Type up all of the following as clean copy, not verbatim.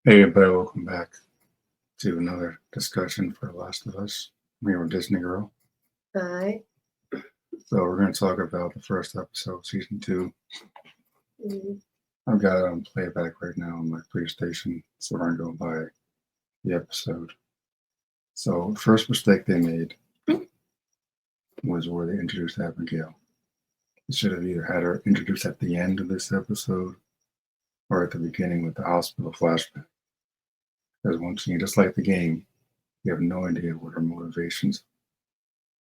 Hey, everybody, welcome back to another discussion for The Last of Us. Me with Disney Girl. Hi. So we're going to talk about the first episode, season 2. Mm-hmm. I've got it on playback right now on my PlayStation, so we're going to go by the episode. So the first mistake they made was where they introduced Abigail. They should have either had her introduced at the end of this episode or at the beginning with the hospital flashback. Because once you just like the game, you have no idea what her motivations.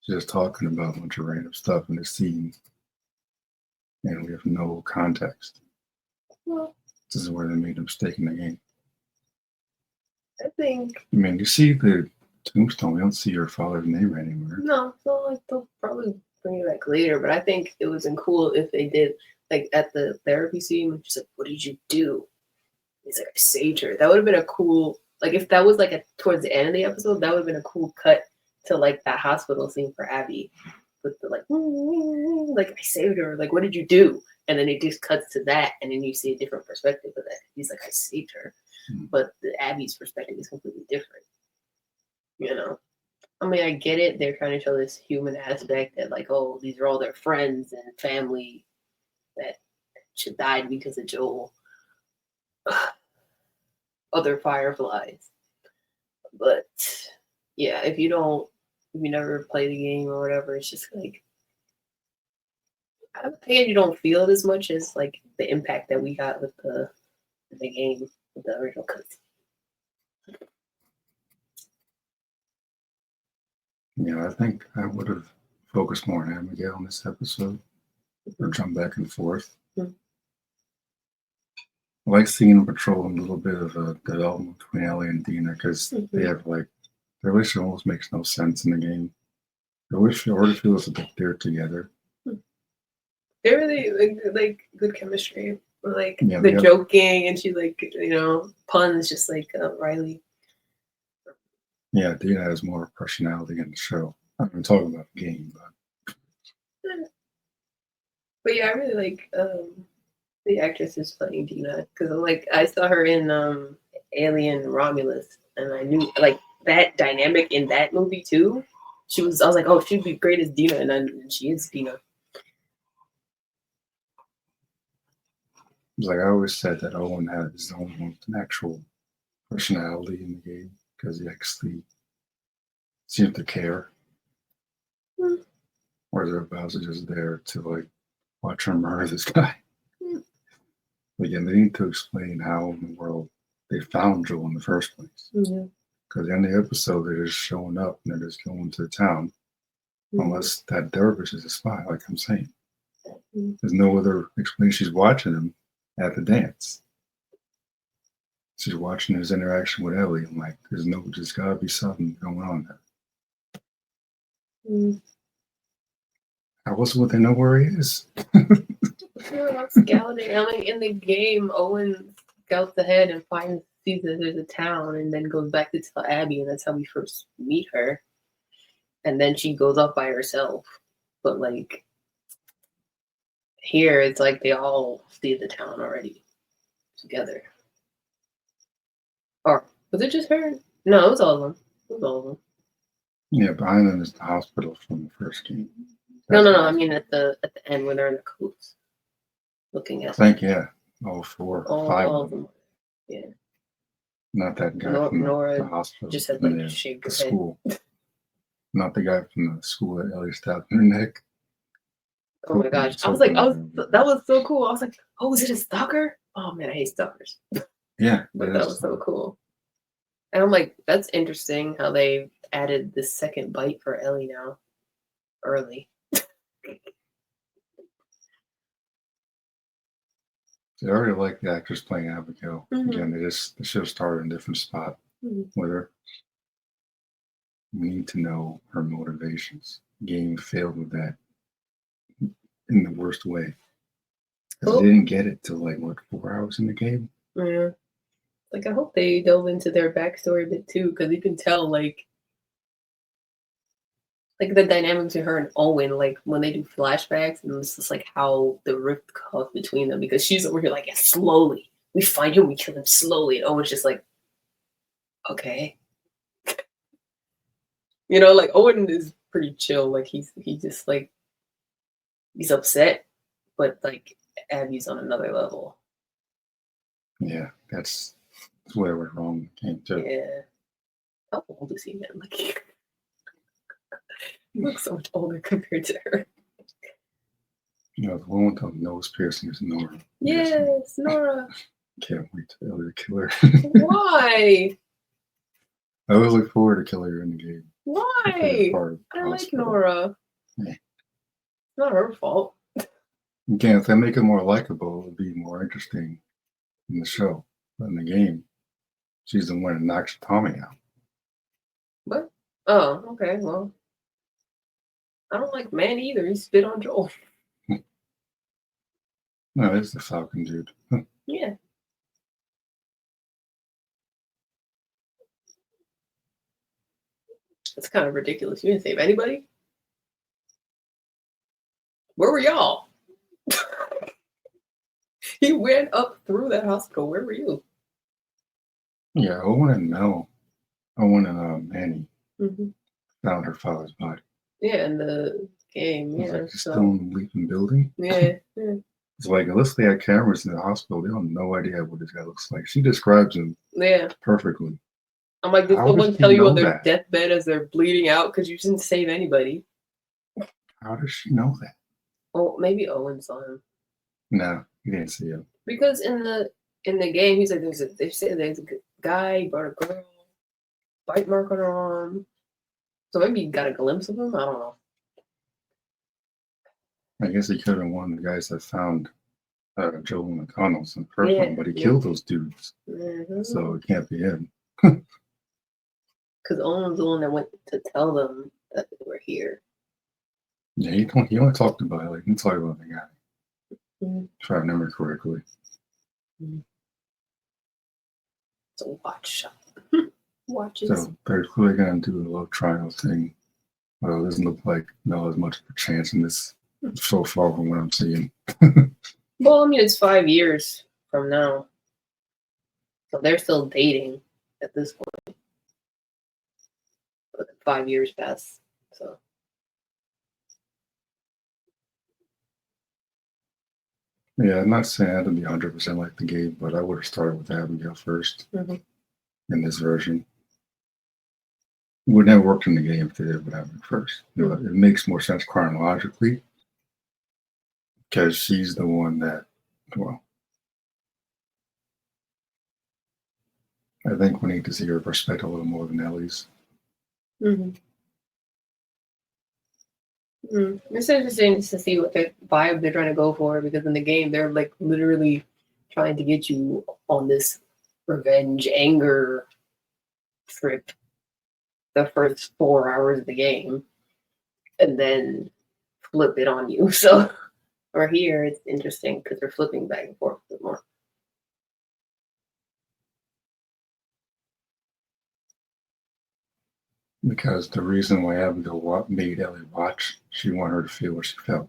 She's just talking about a bunch of random stuff in the scene, and we have no context. Well, This is where they made a mistake in the game. I think I mean, you see the tombstone, we don't see her father's name anywhere. no, so like they'll probably bring it back later. But I think it would have been cool if they did, like at the therapy scene, when she's like, "What did you do?" He's like, "I saved her." That would have been a cool, like if that was like towards the end of the episode, that would have been a cool cut to like that hospital scene for Abby, with the like I saved her. Like, what did you do? And then it just cuts to that, and then you see a different perspective of that. He's like, "I saved her," but the Abby's perspective is completely different. You know, I mean, I get it. They're trying to show this human aspect that, like, oh, these are all their friends and family that should died because of Joel. Other fireflies, but yeah, if you never play the game or whatever, it's just like I think you don't feel it as much as like the impact that we got with the game, with the original cutscene. Yeah, I think I would have focused more on Abigail in this episode, or jump back and forth. Mm-hmm. I like seeing them patrolling a little bit of a development between Ellie and Dina, because they have like their relationship almost makes no sense in the game. It already feels like they're together. They're really like good chemistry. Like the joking, and she like puns just like Riley. Yeah, Dina has more personality in the show. I'm not talking about the game, but yeah, I really like the actress who's playing Dina, because I saw her in Alien Romulus, and I knew like that dynamic in that movie too. I was like, oh, she'd be great as Dina, and she is Dina. Like I always said, that Owen had his own actual personality in the game, because he actually seemed to care. Whereas everybody else is just there to like watch her murder this guy. Again, they need to explain how in the world they found Joel in the first place. Because in the episode, they're just showing up and they're just going to the town. Unless that dervish is a spy, like I'm saying. There's no other explanation. She's watching him at the dance. She's watching his interaction with Ellie. I'm like, there's gotta be something going on there. I also want to know where he is. Scouting. I mean, in the game, Owen scouts ahead and sees that there's a town, and then goes back to tell Abby, and that's how we first meet her. And then she goes off by herself. But like here, it's like they all see the town already together. Or was it just her? No, it was all of them. Yeah, behind them is the hospital from the first game. No. I mean at the end when they're in the coats, looking at. I think all 4 or 5 of them. Yeah. Not that guy from the hospital. Just had like shaved the school. Not the guy from the school that Ellie stabbed in her neck. Oh my gosh! I was like, that was so cool. I was like, oh, is it a stalker? Oh man, I hate stalkers. Yeah, but that was so cool. And I'm like, that's interesting how they added this second bite for Ellie now, early. I already like the actress playing Abigail. Again, they should have started in a different spot with her. We need to know her motivations. Game failed with that in the worst way. They didn't get it till 4 hours in the game. Yeah. Like, I hope they delve into their backstory a bit too, because you can tell like the dynamics of her and Owen, like when they do flashbacks, and it's just like how the rift caused between them, because she's over here like, yeah, slowly. We find him, we kill him slowly. And Owen's just like, okay. You know, like Owen is pretty chill. Like he just like he's upset, but like Abby's on another level. Yeah, that's where we're wrong. Came to. Yeah. How old is he, man? Like he looks so much older compared to her. You know, the one with the nose piercing is Nora. Yes, Nora. Can't wait to Ellie kill her. Why? I always look forward to killing her in the game. Why? I like Nora. Yeah. It's not her fault. Again, if they make it more likable, it would be more interesting in the show. But in the game, she's the one that knocks Tommy out. What? Oh, okay. Well, I don't like Man either. He spit on Joel. No, it's the Falcon dude. Yeah. It's kind of ridiculous. You didn't save anybody? Where were y'all? He went up through that hospital. Where were you? Yeah, Owen and Mel. Owen and Manny Mm-hmm. found her father's body. Yeah, in the game. Yeah. Like, still in the Leaping Building. Yeah. Yeah. It's like, unless they had cameras in the hospital, they have no idea what this guy looks like. She describes him perfectly. I'm like, did How someone does tell she you on know their that? deathbed as they're bleeding out because you didn't save anybody? How does she know that? Well, maybe Owen saw him. No, he didn't see him. Because in the game, he's like, they say there's a guy, he brought a girl, bite mark on her arm. So maybe you got a glimpse of him. I don't know. I guess he could have been one of the guys that found Joel in the tunnels in the first one, but he killed those dudes. Mm-hmm. So it can't be him. Because Owen was the one that went to tell them that they were here. Yeah, he only talked about it. Like, he talked about the guy. Mm-hmm. If I remember correctly. Mm-hmm. It's a watch shot. Watches. So they're clearly going to do a love triangle thing. Well, it doesn't look like Mel has much of a chance in this so far from what I'm seeing. Well, I mean, it's 5 years from now. So they're still dating at this point. But 5 years pass. So. Yeah, I'm not saying I had to be 100% like the game, but I would have started with Abigail first in this version. It would never worked in the game if they did whatever first. You know, it makes more sense chronologically because she's the one that, well, I think we need to see her perspective a little more than Ellie's. It's interesting to see what the vibe they're trying to go for, because in the game they're like literally trying to get you on this revenge anger trip the first 4 hours of the game and then flip it on you. So or here it's interesting because they're flipping back and forth a bit more. Because the reason why Abigail made Ellie watch, she wanted her to feel what she felt.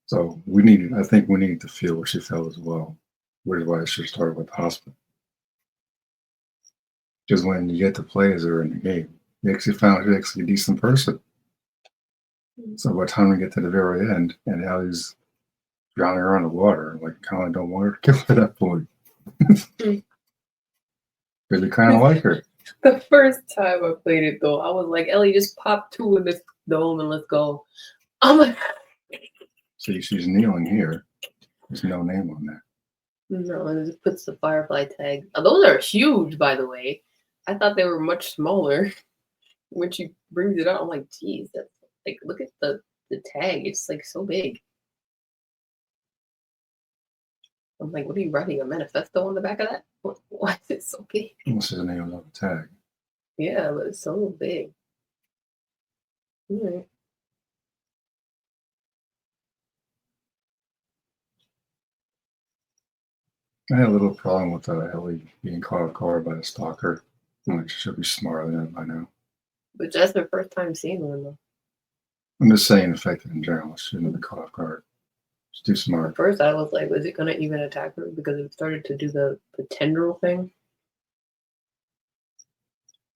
So I think we need to feel what she felt as well, which is why I should start with the hospital. Because when you get to play as her in the game, you actually found she's actually a decent person. So by the time we get to the very end and Ellie's drowning her in the water, like, kind of don't want her to kill her at that point. Because you kind of like her. The first time I played it, though, I was like, Ellie, just pop 2 in this dome and let's go. I'm like, see, she's kneeling here. There's no name on that. No, it just puts the Firefly tag. Those are huge, by the way. I thought they were much smaller. When she brings it out, I'm like, geez, that's like, look at the tag. It's like so big. I'm like, what are you writing? A manifesto on the back of that? Why is it so big? This is the name of the tag. Yeah, but it's so big. All right. I had a little problem with Ellie being caught off guard by the stalker. Like, she should be smarter than that by now. But that's her first time seeing one, though. I'm just saying, affected in general. She shouldn't have been caught off guard. She's too smart. At first, I was like, was it going to even attack her? Because it started to do the tendril thing.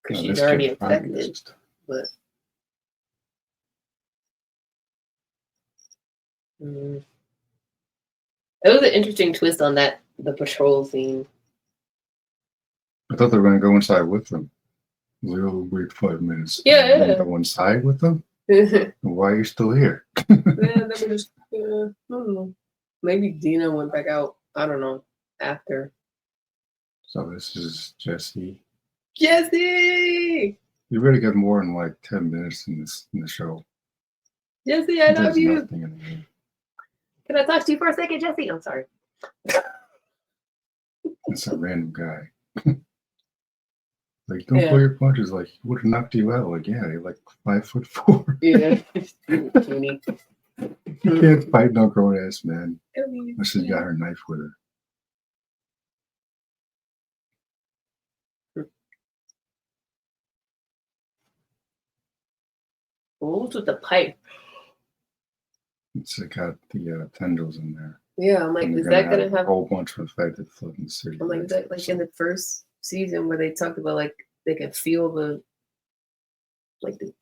because No, she's this already kid probably infected. is- But mm. It was an interesting twist on that the patrol scene. I thought they were going to go inside with them. We'll wait 5 minutes. Yeah, You wanna yeah. go inside with them? Yeah, Why are you still here? they were just I don't know. Maybe Dina went back out. I don't know. After So this is Jesse. Jesse, You really get more than like 10 minutes in the show. Jesse, I love There's you. nothing in the game. Can I talk to you for a second, Jesse? I'm sorry. It's a random guy. Like, don't Yeah. pull your punches. Like, he would have knocked you out. Like, yeah, you're like 5'4". Yeah, puny. You can't fight no grown ass man. Unless she's got her knife with her. What's with the pipe? It's got the tendrils in there. Yeah, I'm like, And is they're that gonna a have? whole bunch of infected flooding the city? I'm like, is that like in the first season where they talked about like they can feel the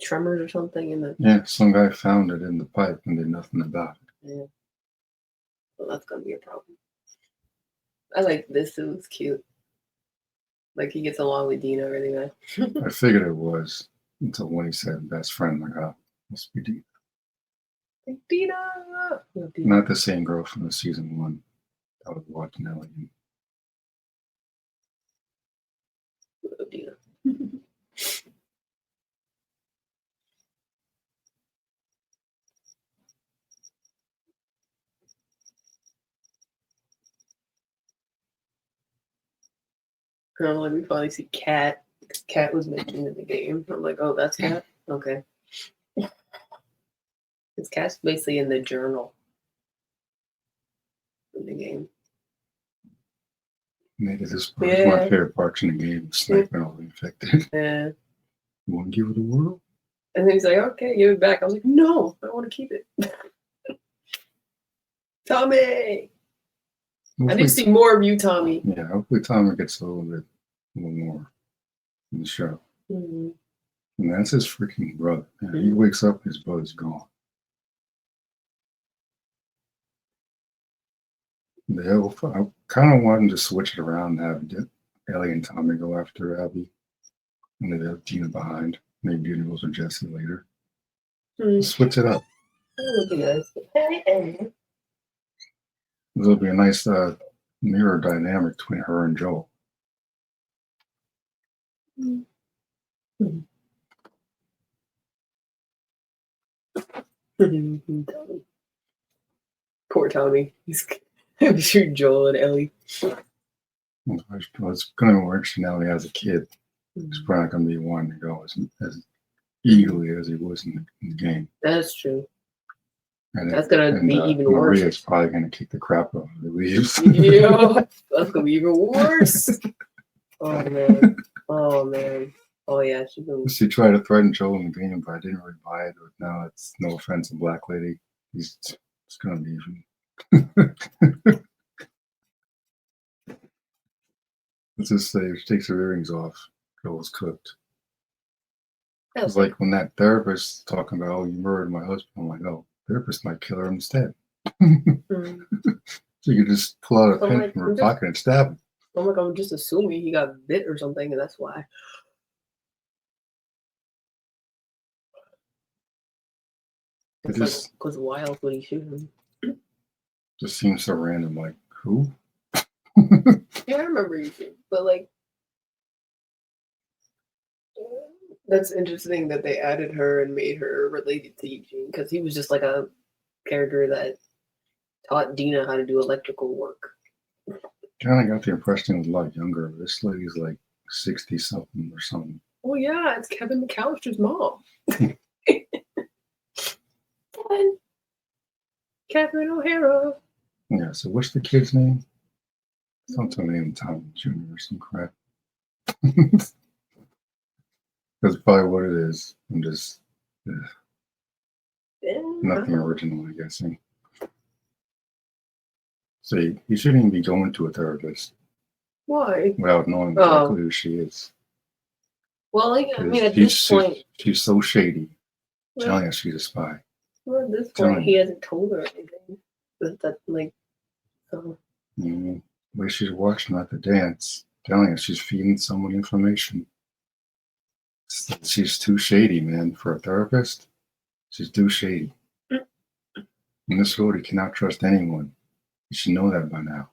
tremors or something in the? Yeah, some guy found it in the pipe and did nothing about it. Yeah. Well, that's gonna be a problem. I like this. It was cute. Like he gets along with Dina really well. I figured it was until when he said best friend. Like, oh, must be Dina. Like, Dina. No, Dina. Not the same girl from the season 1. I was watching Ellie. No, Dina. Like we finally see Cat. Cat was mentioned in the game. I'm like, oh, that's Cat. Okay. This Cat's basically in the journal in the game. Maybe this part is my favorite parts in the game. Sniping all the infected. Yeah. You want to give it a whirl? And then he's like, okay, give it back. I was like, no, I want to keep it. Tommy! I need to see more of you, Tommy. Yeah, hopefully Tommy gets a little more in the show. Mm-hmm. And that's his freaking brother. Man. He wakes up and his brother's gone. I kind of wanted to switch it around and have Ellie and Tommy go after Abby. And then have Dina behind. Maybe Dina goes with Jesse later. Switch it up. That would be nice. There'll be a nice mirror dynamic between her and Joel. Poor Tommy. I'm sure Joel and Ellie. It's going to be more interesting now he has a kid. He's probably not going to be wanting to go as eagerly as he was in the game. That's true. And that's going to be even worse. Maria's probably going to kick the crap out of him if he leaves. Yeah, that's going to be even worse. Oh, man. Oh, man. Oh, yeah. She tried to threaten Joel in the game, but I didn't really buy it. But now it's no offense to Black Lady. It's going to be even. Let's just say if she takes her earrings off, Joel's cooked. It's like when that therapist talking about, oh, you murdered my husband. I'm like, oh, therapist might kill her instead. So you just pull out a pen from her pocket and stab him. I'm like, I'm just assuming he got bit or something, and that's why. Because why else would he shoot him? Just seems so random. Like, who? Yeah, I remember you too. But, like, that's interesting that they added her and made her related to Eugene, because he was just like a character that taught Dina how to do electrical work. Kind of got the impression he was a lot younger. This lady's like 60-something or something. Oh, yeah, it's Kevin McAllister's mom. Catherine O'Hara. Yeah, so what's the kid's name? Something named Tommy Jr. or some crap. That's probably what it is. I'm just nothing original, I'm guessing. See, he shouldn't even be going to a therapist. Why? Without knowing exactly who she is. Well, like I mean, at She's, this point, she's so shady, well, telling us she's a spy. well, at this Telling point, he you. hasn't told her anything. That like, so Mm, the way she's watching at the dance, telling us she's feeding someone information. She's too shady, man, for a therapist. She's too shady. In this world, you cannot trust anyone. You should know that by now.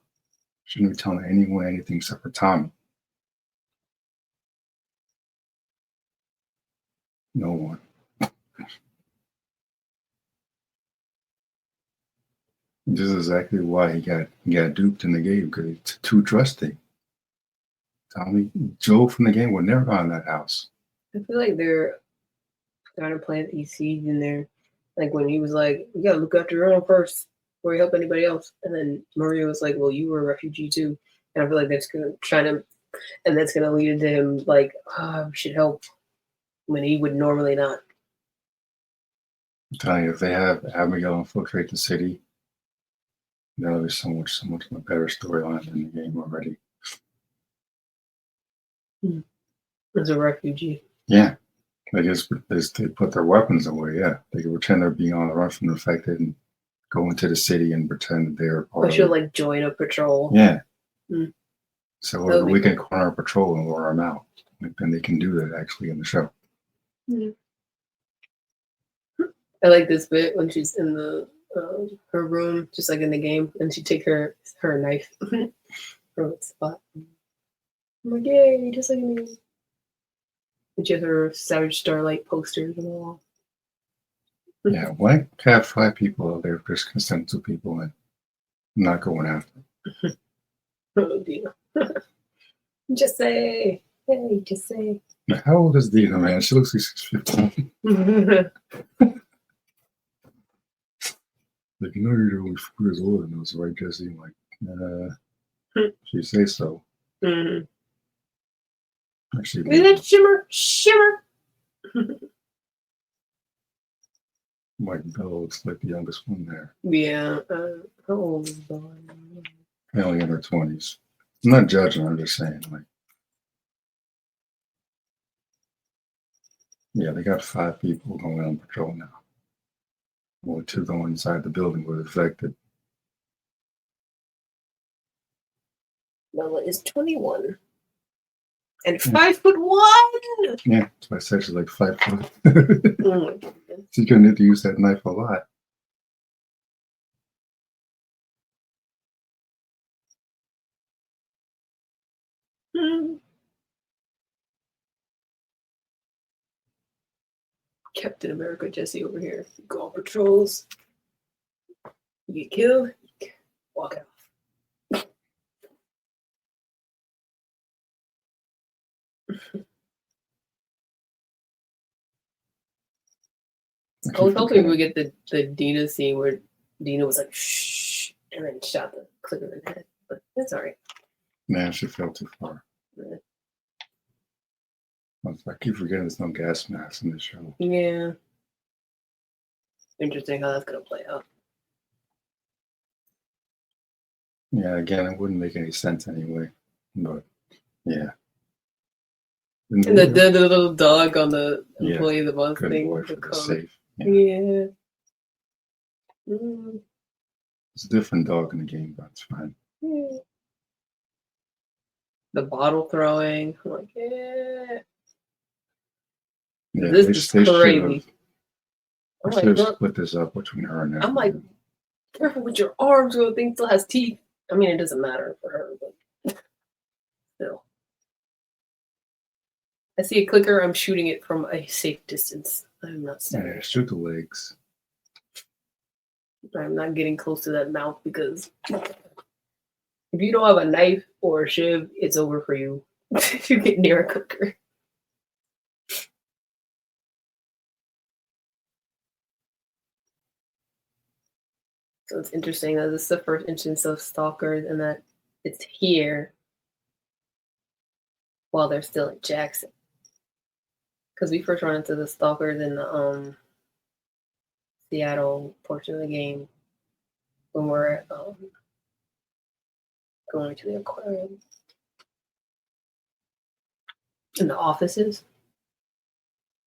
Shouldn't be telling anyone anything except for Tommy. No one. This is exactly why he got duped in the game because he's too trusting. Tommy, Joe from the game would never go in that house. I feel like they're trying to plant these seeds in there. Like when he was like, "You gotta look after your own first before you help anybody else," and then Maria was like, "Well, you were a refugee too," and I feel like that's gonna lead into him like, "Oh, we should help," when he would normally not. I'm telling you, if they have Abigail infiltrate the city, that'll be so much a better storyline in the game already. As a refugee. Yeah. They put their weapons away, yeah. They can pretend they're being on the run from the infected and go into the city and pretend that they're part Or of she'll it. like join a patrol. Yeah. Mm. So That would be we can corner a patrol and lure them out. And they can do that actually in the show. I like this bit when she's in the her room, just like in the game, and she take her knife from its spot. I'm like, yay, just like me. And she has her Savage Starlight posters on the wall. Yeah, why have 5 people out there just consent to people and not going after? Oh, Dina. Just say, hey, just say. How old is Dina, man? She looks like she's 15. Like, you know, you're only 4 years older than us, right, Jesse? I'm like, she say so. Mm-hmm. Actually, Is it shimmer? Shimmer! Mike Bell looks like the youngest one there. Yeah. How old is Dawn? Only in her 20s. I'm not judging, I'm just saying, like, yeah, they got 5 people going on patrol now. Only 2 going inside the building were affected. Bella is 21. And 5'1". Yeah, that's why I said she's like 5 foot. Oh my goodness. She's gonna need to use that knife a lot. Captain America Jesse over here. You go on patrols. You get killed. You walk off. I was hoping we get the Dina scene where Dina was like, shh, and then shot the clicker in the head. But that's all right. Man, she fell too far. Yeah. I keep forgetting there's no gas mask in the show. Yeah. Interesting how that's going to play out. Yeah, again, it wouldn't make any sense anyway. But, yeah. And the little dog on the employee of the month good thing. boy for the safe. Yeah. It's a different dog in the game, but it's fine. Yeah. The bottle throwing. I'm like, yeah. Yeah, This is crazy. I should have split this up between her and I'm like, careful with your arms, or the thing still has teeth. I mean, it doesn't matter for her, but still. I see a clicker, I'm shooting it from a safe distance. I'm not standing. Yeah, shoot the legs. I'm not getting close to that mouth because if you don't have a knife or a shiv, it's over for you if you get near a clicker. So it's interesting that this is the first instance of stalkers and that it's here while they're still in Jackson. Because we first run into the stalkers in the Seattle portion of the game when we're going to the aquarium. In the offices.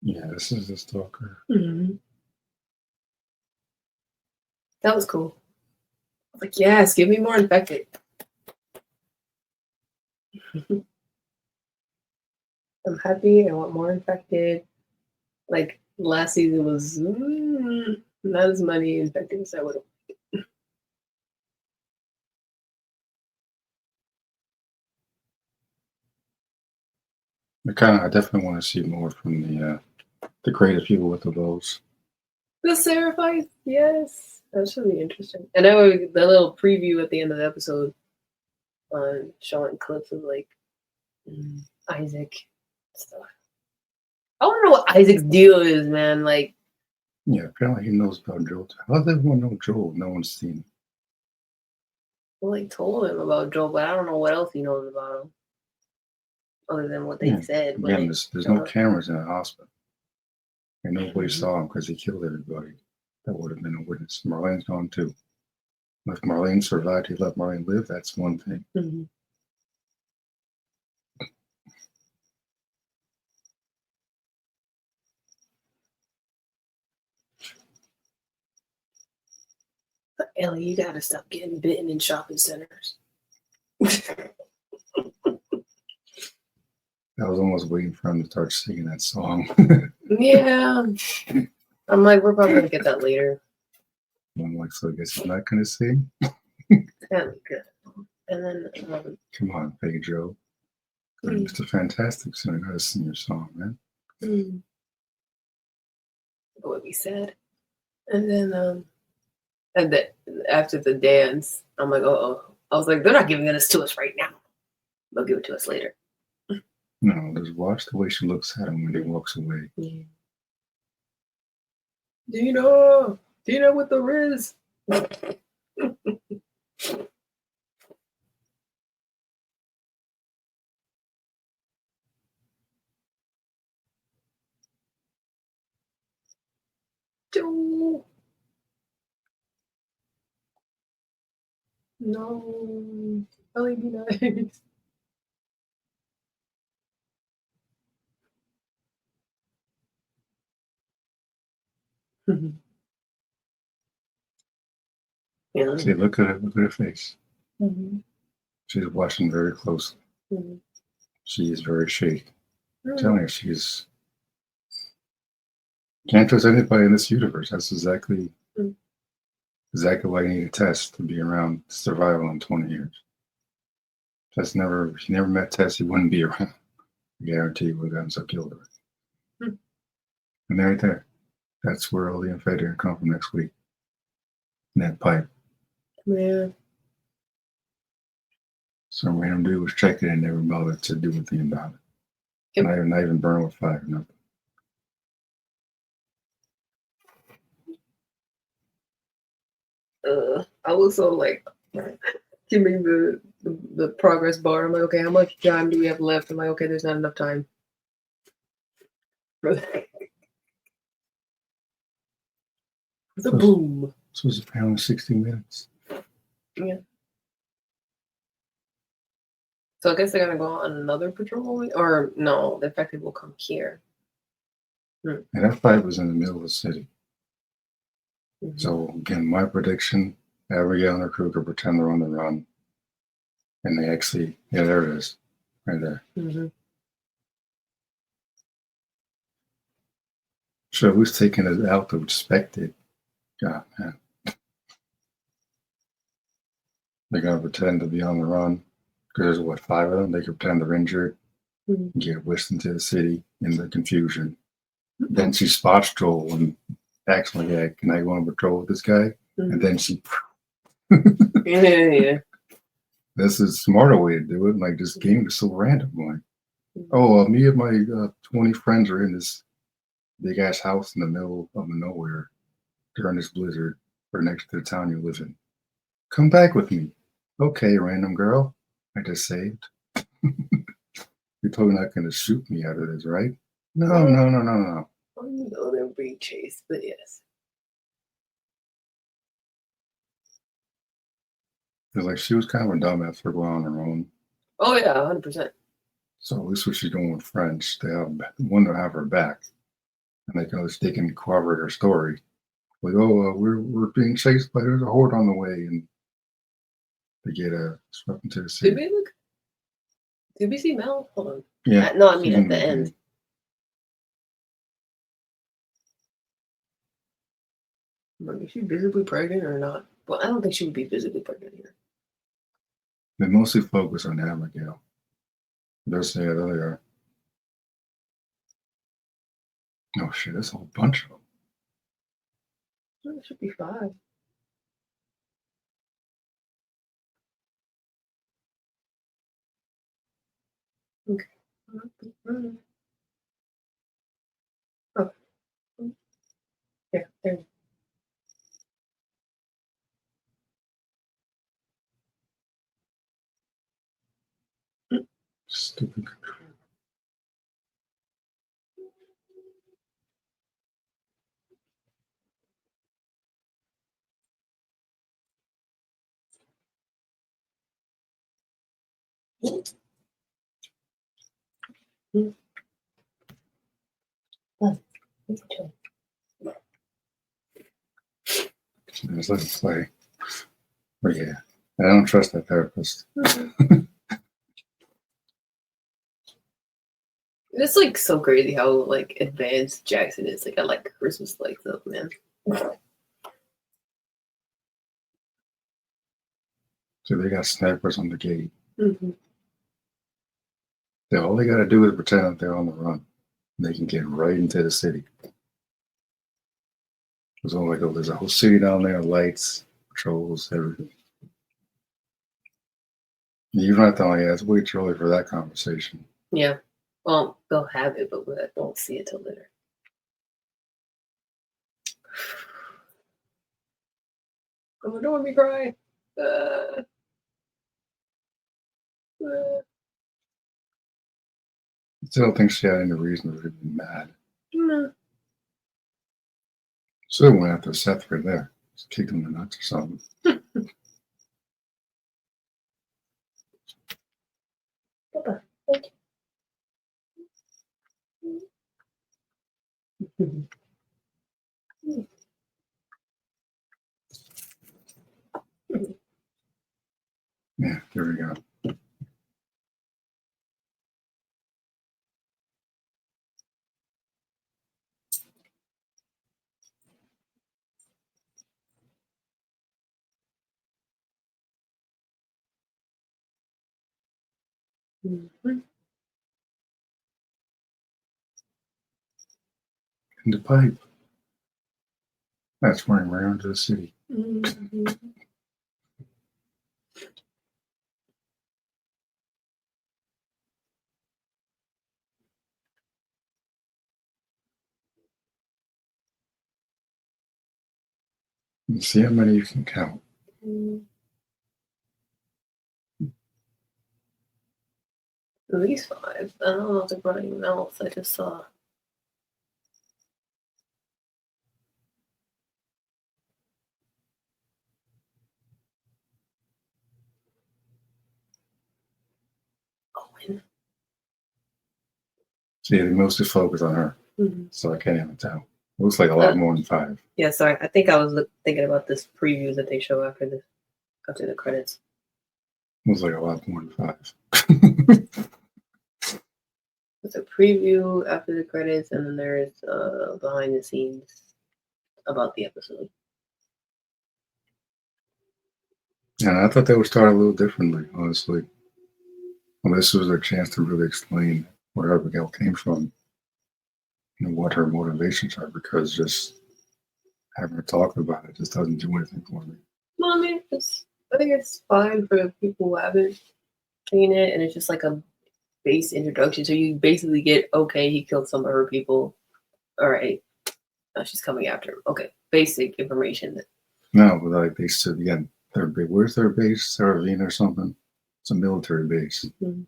Yeah, this is the stalker. Mm-hmm. That was cool. I was like, yes, give me more infected. I'm happy. I want more infected. Like last season was not as many infected as I would have. I definitely want to see more from the creative people with the bows. The Seraphites, yes. That should be interesting. And I know the little preview at the end of the episode showing clips of like Isaac stuff. I want to know what Isaac's deal is, man. Like, Yeah, apparently he knows about Joel. How does everyone know Joel? No one's seen him. well, like told him about Joel, but I don't know what else he knows about him. Other than what they said. Again, there's no cameras in the hospital. And nobody saw him because he killed everybody. That would have been a witness. Marlene's gone too. If Marlene survived, he let Marlene live. That's one thing. Mm-hmm. Ellie, you gotta stop getting bitten in shopping centers. I was almost waiting for him to start singing that song. Yeah. I'm like, we're probably gonna get that later. I'm like, so I guess he's not gonna sing? That'd be good. And then Come on, Pedro. Mr. Fantastic soon gotta sing your song, man. It would be sad. And then after the dance, I'm like, oh. I was like, they're not giving this to us right now. They'll give it to us later. No, just watch the way she looks at him when he walks away. Yeah. Dina with the Riz. No, Ellie, be nice. Yeah. See, look at her face. Mm-hmm. She's watching very closely. Mm-hmm. She is very shaky. I'm telling you, she's can't trust anybody in this universe. That's exactly why you need a test to be around survival in 20 years. If he never met Tess, he wouldn't be around. I guarantee you would have gotten so killed already. And right there, that's where all the infected are come from next week. In that pipe. Yeah. Some random dude was checking and never bothered to do anything about it. Yep. Not even burn with fire, nothing. I was so like, give me the progress bar. I'm like, okay, how much time do we have left? I'm like, okay, there's not enough time. The boom. So it's apparently 60 minutes. Yeah. So I guess they're gonna go on another patrol, or no? The infected will come here. And that fight was in the middle of the city. Mm-hmm. So again, my prediction: Abigail and her crew could pretend they're on the run, and they actually, yeah, there it is, right there. Mm-hmm. So who's taking it out to expect it? God, man. They're gonna pretend to be on the run. Because there's 5 of them. They could pretend they're injured, get whisked into the city in the confusion. Then she spots Joel and acts like, yeah, can I go on patrol with this guy? And then she yeah. This is a smarter way to do it. Like, this game is so random. Like, me and my 20 friends are in this big ass house in the middle of nowhere during this blizzard or next to the town you live in. Come back with me. Okay, random girl. I just saved. You're totally not going to shoot me out of this, right? No. I know they're being chased, but yes. It's like she was kind of a dumbass for going on her own. Oh yeah, 100%. So at least what she's doing with friends, they have one to have her back. and they can corroborate her story. Like, oh, we're being chased by there's a horde on the way, and they get swept into the Did city. we look? Did we see Mel? Hold on. Yeah, No, I mean she's at in the the end. game. Like, is she visibly pregnant or not? Well, I don't think she would be visibly pregnant here. They mostly focus on Abigail. They're saying earlier. Oh shit, there's a whole bunch of them. Oh, it should be 5. Okay. Oh. Yeah, there. Stupid. Just let it play. But yeah, I don't trust that therapist. It's like so crazy how like advanced Jackson is. Like I like Christmas lights up, man. So they got snipers on the gate. Mm-hmm. All they got to do is pretend that they're on the run. They can get right into the city. There's all like, oh, there's a whole city down there, lights, patrols, everything. You don't have to, yeah, it's way too early for that conversation. Yeah. Well, they'll have it, but we won't see it till later. Oh, don't make me cry. I still don't think she had any reason to be mad. No. Still went after Seth right there. Just kicked him in the nuts or something. Yeah, there we go. Mm-hmm. In the pipe. That's running right into the city. Mm-hmm. You see how many you can count. At least 5. I don't know if they're running else. I just saw. Owen. See, they mostly focus on her. Mm-hmm. So I can't even tell. Looks like a lot more than 5. Yeah, sorry. I think I was thinking about this preview that they show after the credits. Looks like a lot more than 5. It's a preview after the credits, and then there's behind the scenes about the episode. Yeah, I thought they would start a little differently, honestly. Well, this was their chance to really explain where Abigail came from and what her motivations are, because just having her talk about it just doesn't do anything for me. Well, I mean, I think it's fine for people who haven't seen it, and it's just like a base introduction. So you basically get, okay, he killed some of her people. All right, now she's coming after him. Okay, basic information. No, but like they said again, where's their base? Saravina or something? It's a military base. Mm-hmm.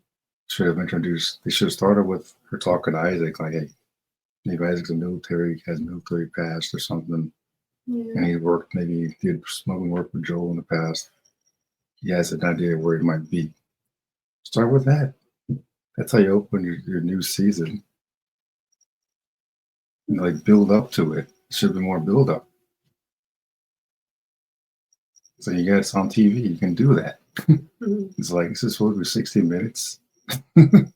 Should have introduced. They should have started with her talking to Isaac, like, hey, maybe Isaac's a military, has military past or something. Yeah. And he worked, maybe he did smuggling work with Joel in the past. He has an idea where he might be. Start with that. That's how you open your new season. like build up to it. Should be more build up. So you get it's on TV, you can do that. Mhm. It's like this is supposed to be 60 minutes. Mhm.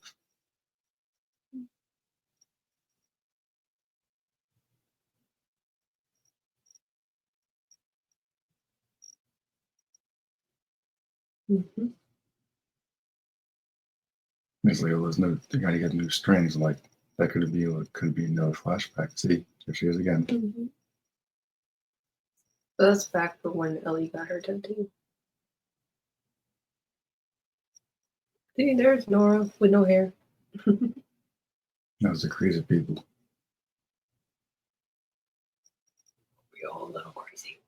It's like, oh, there's no, they gotta get new strings. Like that could be another flashback. See, there she is again. Mhm. So that's back for when Ellie got her tattoo. See, there's Nora with no hair. That was the crazy people. We all a little crazy.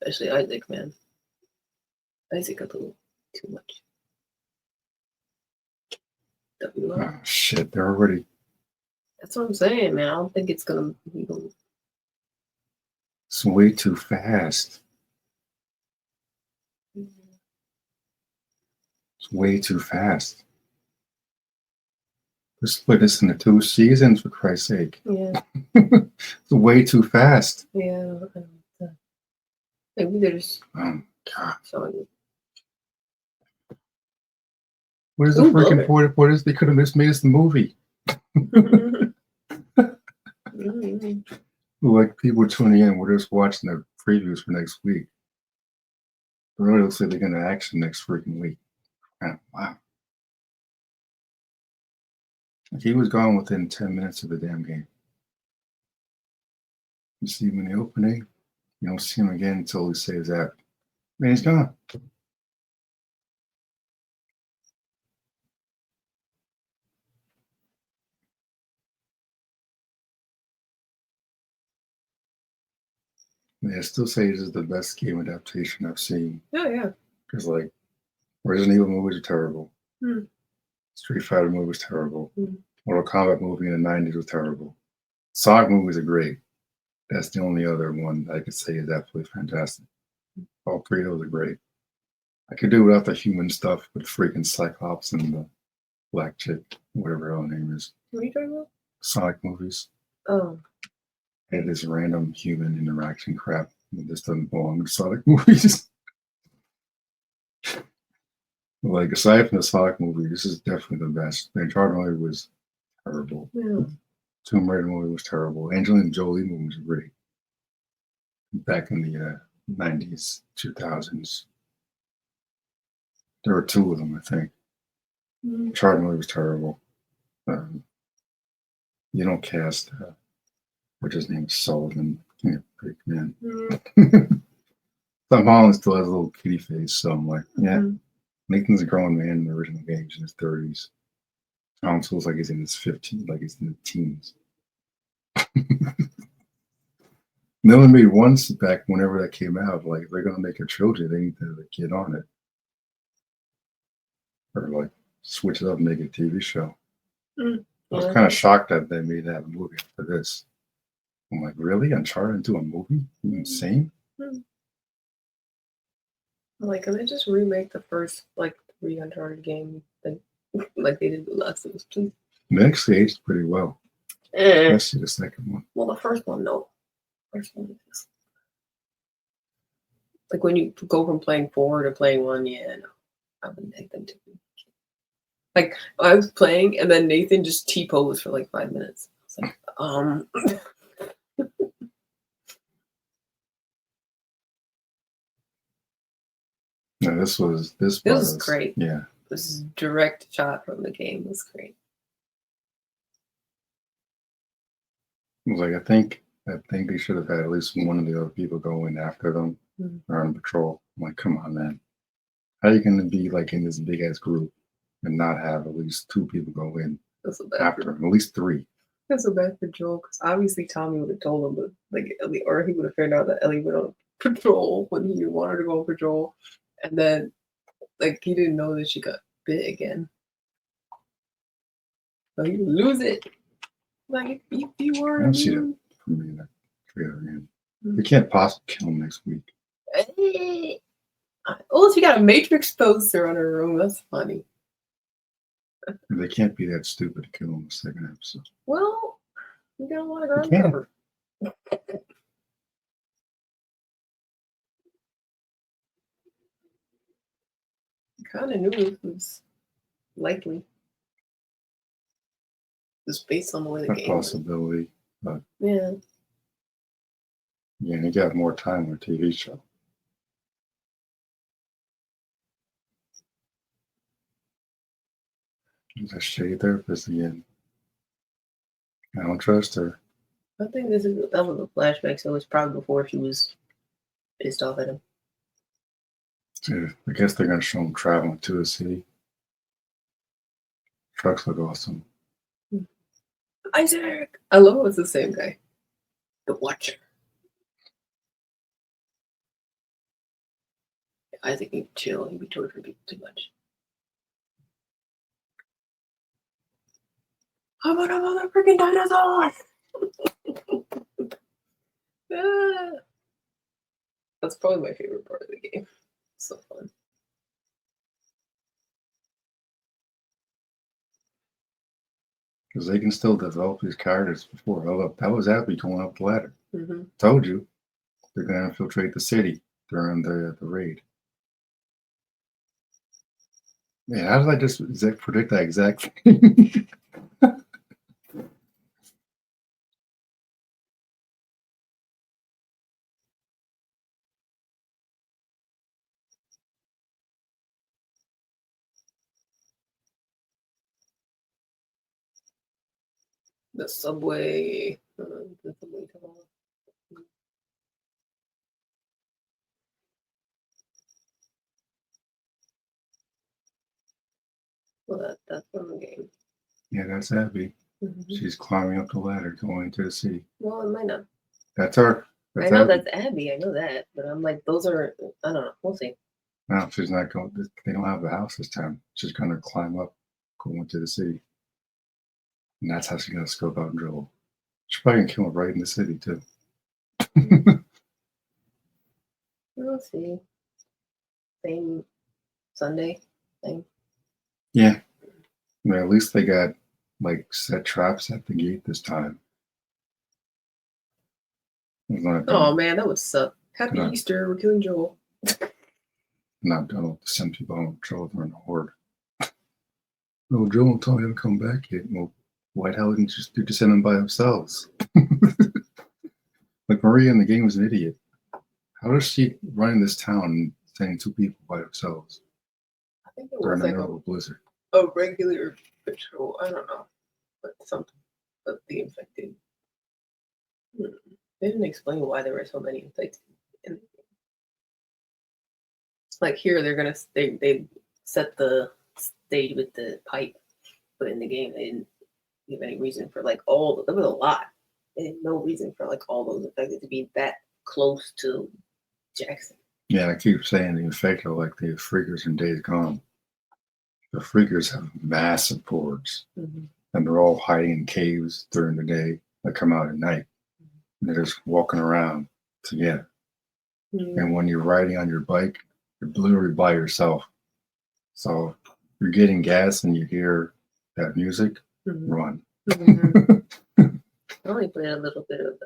Especially Isaac, man. Isaac a little too much. Oh shit, they're already. That's what I'm saying, man. I don't think it's gonna be. It's way too fast. It's way too fast. Let's split this into 2 seasons for Christ's sake. Yeah. It's way too fast. Yeah. Maybe they're just Oh God. showing you. What is the freaking point? What is they could have just made us the movie? Like people tuning in, we're just watching the previews for next week. It really looks like they're gonna action next freaking week. Wow. He was gone within 10 minutes of the damn game. You see him in the opening, you don't see him again until he says that. Man, he's gone. I still say this is the best game adaptation I've seen. Oh yeah. Because like Resident Evil movies are terrible. Hmm. Street Fighter movies was terrible. Hmm. Mortal Kombat movie in the 90s was terrible. Sonic movies are great. That's the only other one I could say is absolutely fantastic. All 3 of those are great. I could do without the human stuff with freaking Cyclops and the black chick, whatever her name is. What are you talking about? Sonic movies. Oh. And this random human interaction crap that just doesn't belong in Sonic movies. Like, aside from the Sonic movie, this is definitely the best. The Uncharted movie was terrible. Yeah. Tomb Raider movie was terrible. Angelina Jolie movie was great. Back in the 90s, 2000s. There were 2 of them, I think. Mm-hmm. Uncharted movie was terrible. You don't cast, what's his name, Sullivan. Great man. Mm-hmm. Tom Holland still has a little kitty face, so I'm like, yeah. Mm-hmm. Nathan's a grown man in the original games in his 30s. Tom feels like he's in his 15s, like he's in the teens. They only made one back whenever that came out. Like, if they're going to make a trilogy, they need to get on it. Or, like, switch it up and make a TV show. Mm-hmm. I was kind of shocked that they made that movie after this. I'm like, really? Uncharted into a movie? You insane? Mm-hmm. Like, can they just remake the first, like, 3 Uncharted games? Like they did the last of us, please? It actually aged pretty well. Especially the second one. Well, the first one, no. First one is like when you go from playing 4 to playing 1, yeah, no. I wouldn't take them to be. Like, I was playing, and then Nathan just T-posed for like 5 minutes. I was like, No, this was great. Yeah. This is direct shot from the game. It was great. It was like, I think they should have had at least one of the other people go in after them or on patrol. I'm like, come on, man. How are you going to be like in this big ass group and not have at least 2 people go in after them? At least 3. That's so bad for Joel, because obviously Tommy would have told him, but like Ellie, or he would have figured out that Ellie went on patrol when he wanted to go on patrol, and then like he didn't know that she got bit again, so he would lose it. Like if you were, I don't see that for me in that trailer again. We can't possibly kill him next week. Well, if you got a Matrix poster on her room, that's funny. They can't be that stupid to kill him in the second episode. Well, You got a lot of ground can. cover. Kind of knew it was likely, just based on the way the A game was. possibility. But Yeah. yeah, you got more time with a TV show. There's a shady therapist again. I don't trust her. I think that was a flashback, so it's probably before she was pissed off at him. Yeah, I guess they're going to show him traveling to the city. Trucks look awesome. Isaac! I love it's the same guy. The Watcher. Isaac need to chill. He'd be torturing people too much. How about another freaking dinosaur? Ah. That's probably my favorite part of the game. It's so fun. Because they can still develop these characters before. Oh, look, that was Abby going up the ladder. Mm-hmm. Told you. They're going to infiltrate the city during the raid. Man, how did I just predict that exact thing? The subway. The subway tunnel. Well, that's from the game. Yeah, that's Abby. Mm-hmm. She's climbing up the ladder going to the city. Well, it might not. That's her. I know that's Abby. I know that, but I'm like, those are. I don't know. We'll see. No, she's not going. They don't have a house this time. She's going to climb up, going to the city, and that's how she's going to scope out Joel. She's probably going to kill him right in the city too. We'll see. Same Sunday thing. Yeah, but at least they got like set traps at the gate this time. Oh man, that would suck. Happy No. Easter, we're killing Joel. Not done to send people home. Joel in the horde. No, Joel won't tell me to come back yet. Well, why the hell didn't you just send them by themselves? Like Maria in the game was an idiot. How does she run this town and sending 2 people by themselves I think it during was the like middle of a blizzard? a regular patrol. I don't know, but something. But the infected. They didn't explain why there were so many infected. Like here, they set the stage with the pipe, but in the game they didn't give any reason for like all. There was a lot. They had no reason for like all those infected to be that close to Jackson. Yeah, I keep saying the infected are like the freakers in Days Gone. The freakers have massive hordes, and they're all hiding in caves during the day. They come out at night, and they're just walking around together. And when you're riding on your bike, you're literally by yourself. So you're getting gas and you hear that music, run. I only played a little bit of it.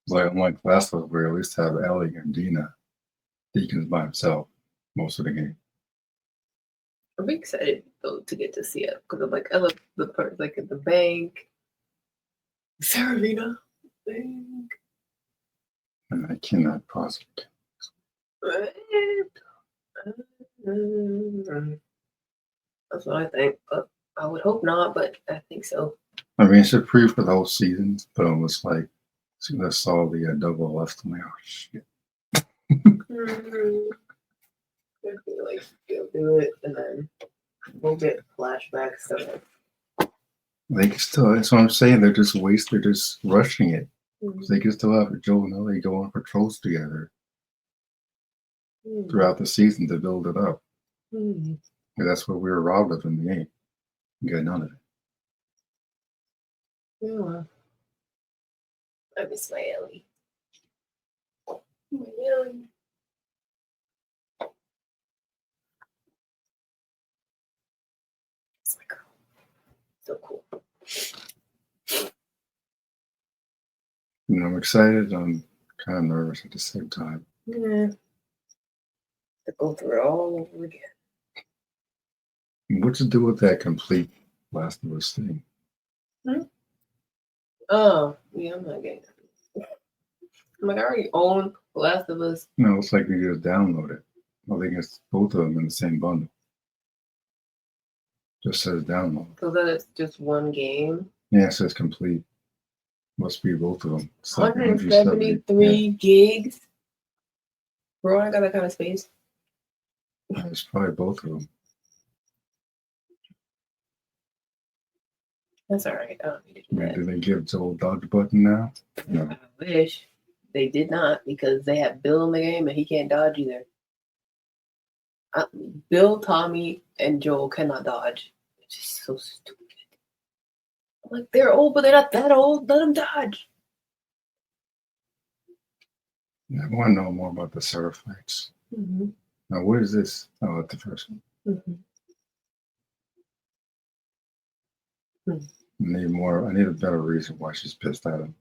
Like unlike last one, where at least have Ellie and Dina, Deacon's by himself most of the game. I'm excited though to get to see it because I'm like I love the part like at the bank, Saravina bank. And I cannot possibly. That's what I think, but I would hope not. But I think so. I mean, it's a preview for the whole season, but it was like, as soon as I saw the double left, I'm like, oh shit. I feel like you'll do it, and then we'll get flashbacks. So They can still, that's what I'm saying. They're just they're just rushing it. They can still have Joel and Ellie go on patrols together throughout the season to build it up. And that's what we were robbed of in the game. We got none of it. Yeah. I miss my Ellie. My Ellie. It's my girl. So cool. I'm excited. I'm kind of nervous at the same time. Yeah. To go through it all over again. What to do with that complete Last of Us thing? Oh, yeah, I'm not getting it. I'm like, I already own The Last of Us. No, it's like you just download it. I think it's both of them in the same bundle. Just says download. So that it's just one game. Yeah, it says complete. Must be both of them. It's like 173 gigs. Bro, I got that kind of space. It's probably both of them. That's all right. I don't need to do that. Do they give Joel dodge button now? No. I wish they did not, because they have Bill in the game and he can't dodge either. Bill, Tommy, and Joel cannot dodge. It's just so stupid. I'm like, they're old, but they're not that old. Let them dodge. Yeah, I want to know more about the Seraphites. Mm-hmm. Now, what is this? Oh, it's the first one. Mm-hmm. I need a better reason why she's pissed at him.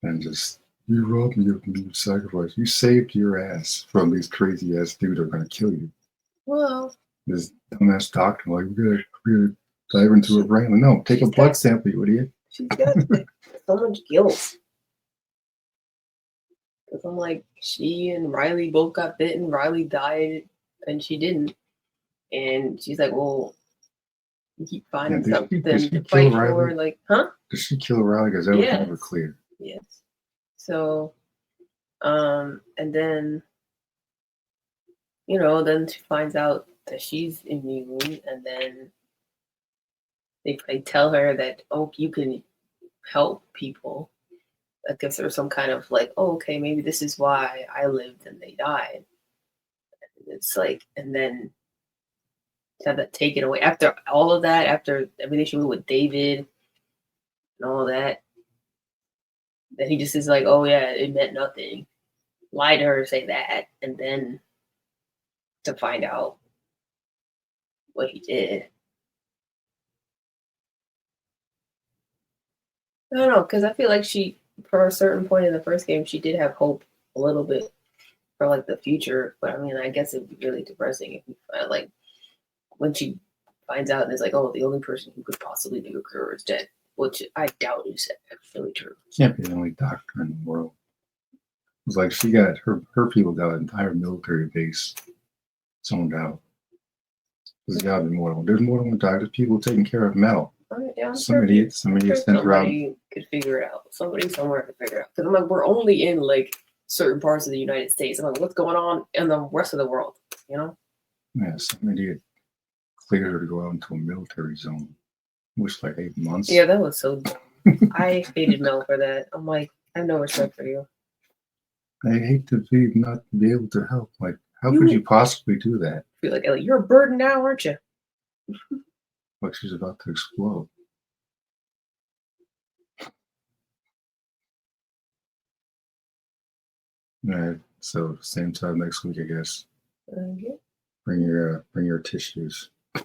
And just, you robbed me of me, sacrifice. You saved your ass from these crazy ass dudes who are going to kill you. Well, This dumbass doctor, like, we're gonna dive into her brain. Like, no, take a blood sample, you idiot. she's got like, so much guilt. Because I'm like, she and Riley both got bitten. Riley died and she didn't. And she's like, well, you keep finding something to fight for. Like, huh? Did she kill Riley? Because that was never clear. Yes. So, and then, then she finds out that she's immune, and then they tell her that, oh, you can help people. That gives her some kind of like, oh, okay, maybe this is why I lived and they died. And it's like, and then to have that taken away after all of that, after everything she went with David and all that, then he just is like, oh yeah, it meant nothing. Lie to her, say that, and then to find out what he did. I don't know, because I feel like she, for a certain point in the first game, she did have hope a little bit for like the future. But I mean, I guess it'd be really depressing if you find, like, when she finds out and it's like, oh, the only person who could possibly make a cure is dead, which I doubt is actually true. Can't be the only doctor in the world. It was like she got her people got an entire military base zoned out. There's got to be more than one. There's more than one doctor. There's people taking care of Mel. Yeah, some idiot sent around. Somebody could figure it out. Somebody somewhere could figure it out. Because I'm like, we're only in like certain parts of the United States. I'm like, what's going on in the rest of the world? Yeah, some idiot cleared her to go out into a military zone. Which like 8 months. Yeah, that was so dumb. I hated Mel for that. I'm like, I have no respect for you. I hate to not be able to help. Like, how could you possibly do that? I feel like, Ellie, you're a burden now, aren't you? Like she's about to explode. All right. So same time next week, I guess. Okay. Bring your tissues. I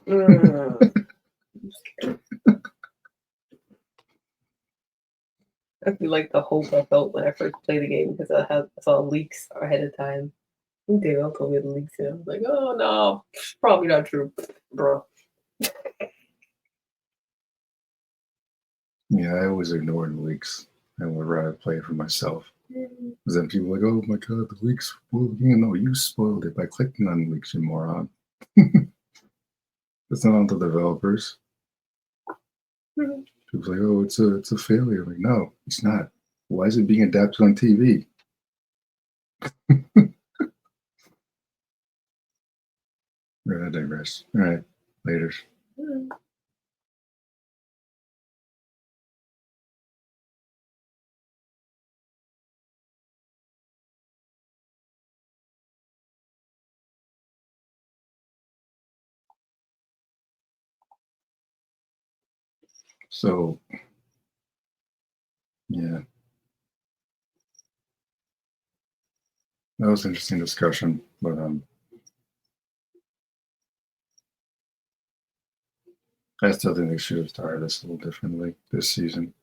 feel like the hope I felt when I first played the game because I saw leaks ahead of time. I think Dale told me the leaks, and I was like, oh no, probably not true, bro. Yeah, I always ignore the leaks. I would rather play it for myself. Because then people are like, oh my god, the leaks. Well, no, you spoiled it by clicking on the leaks, you moron. It's not on the developers. People like, oh, it's a failure. Like, no, it's not. Why is it being adapted on TV? I digress. All right, later. So, yeah. That was an interesting discussion, but I still think they should have started this a little differently this season.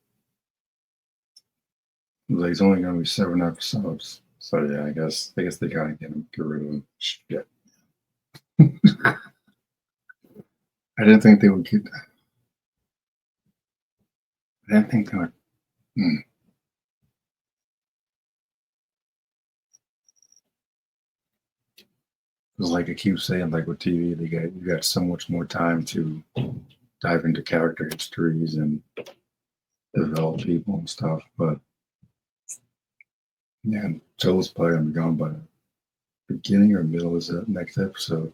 Like, it's only going to be 7 episodes. So yeah, I guess they gotta get rid of him. Shit. I didn't think they would get that. I didn't think they would. Because like I keep saying, like with TV, you got so much more time to dive into character histories and develop people and stuff. But yeah, Joel's probably gonna be gone by the beginning or middle of the next episode,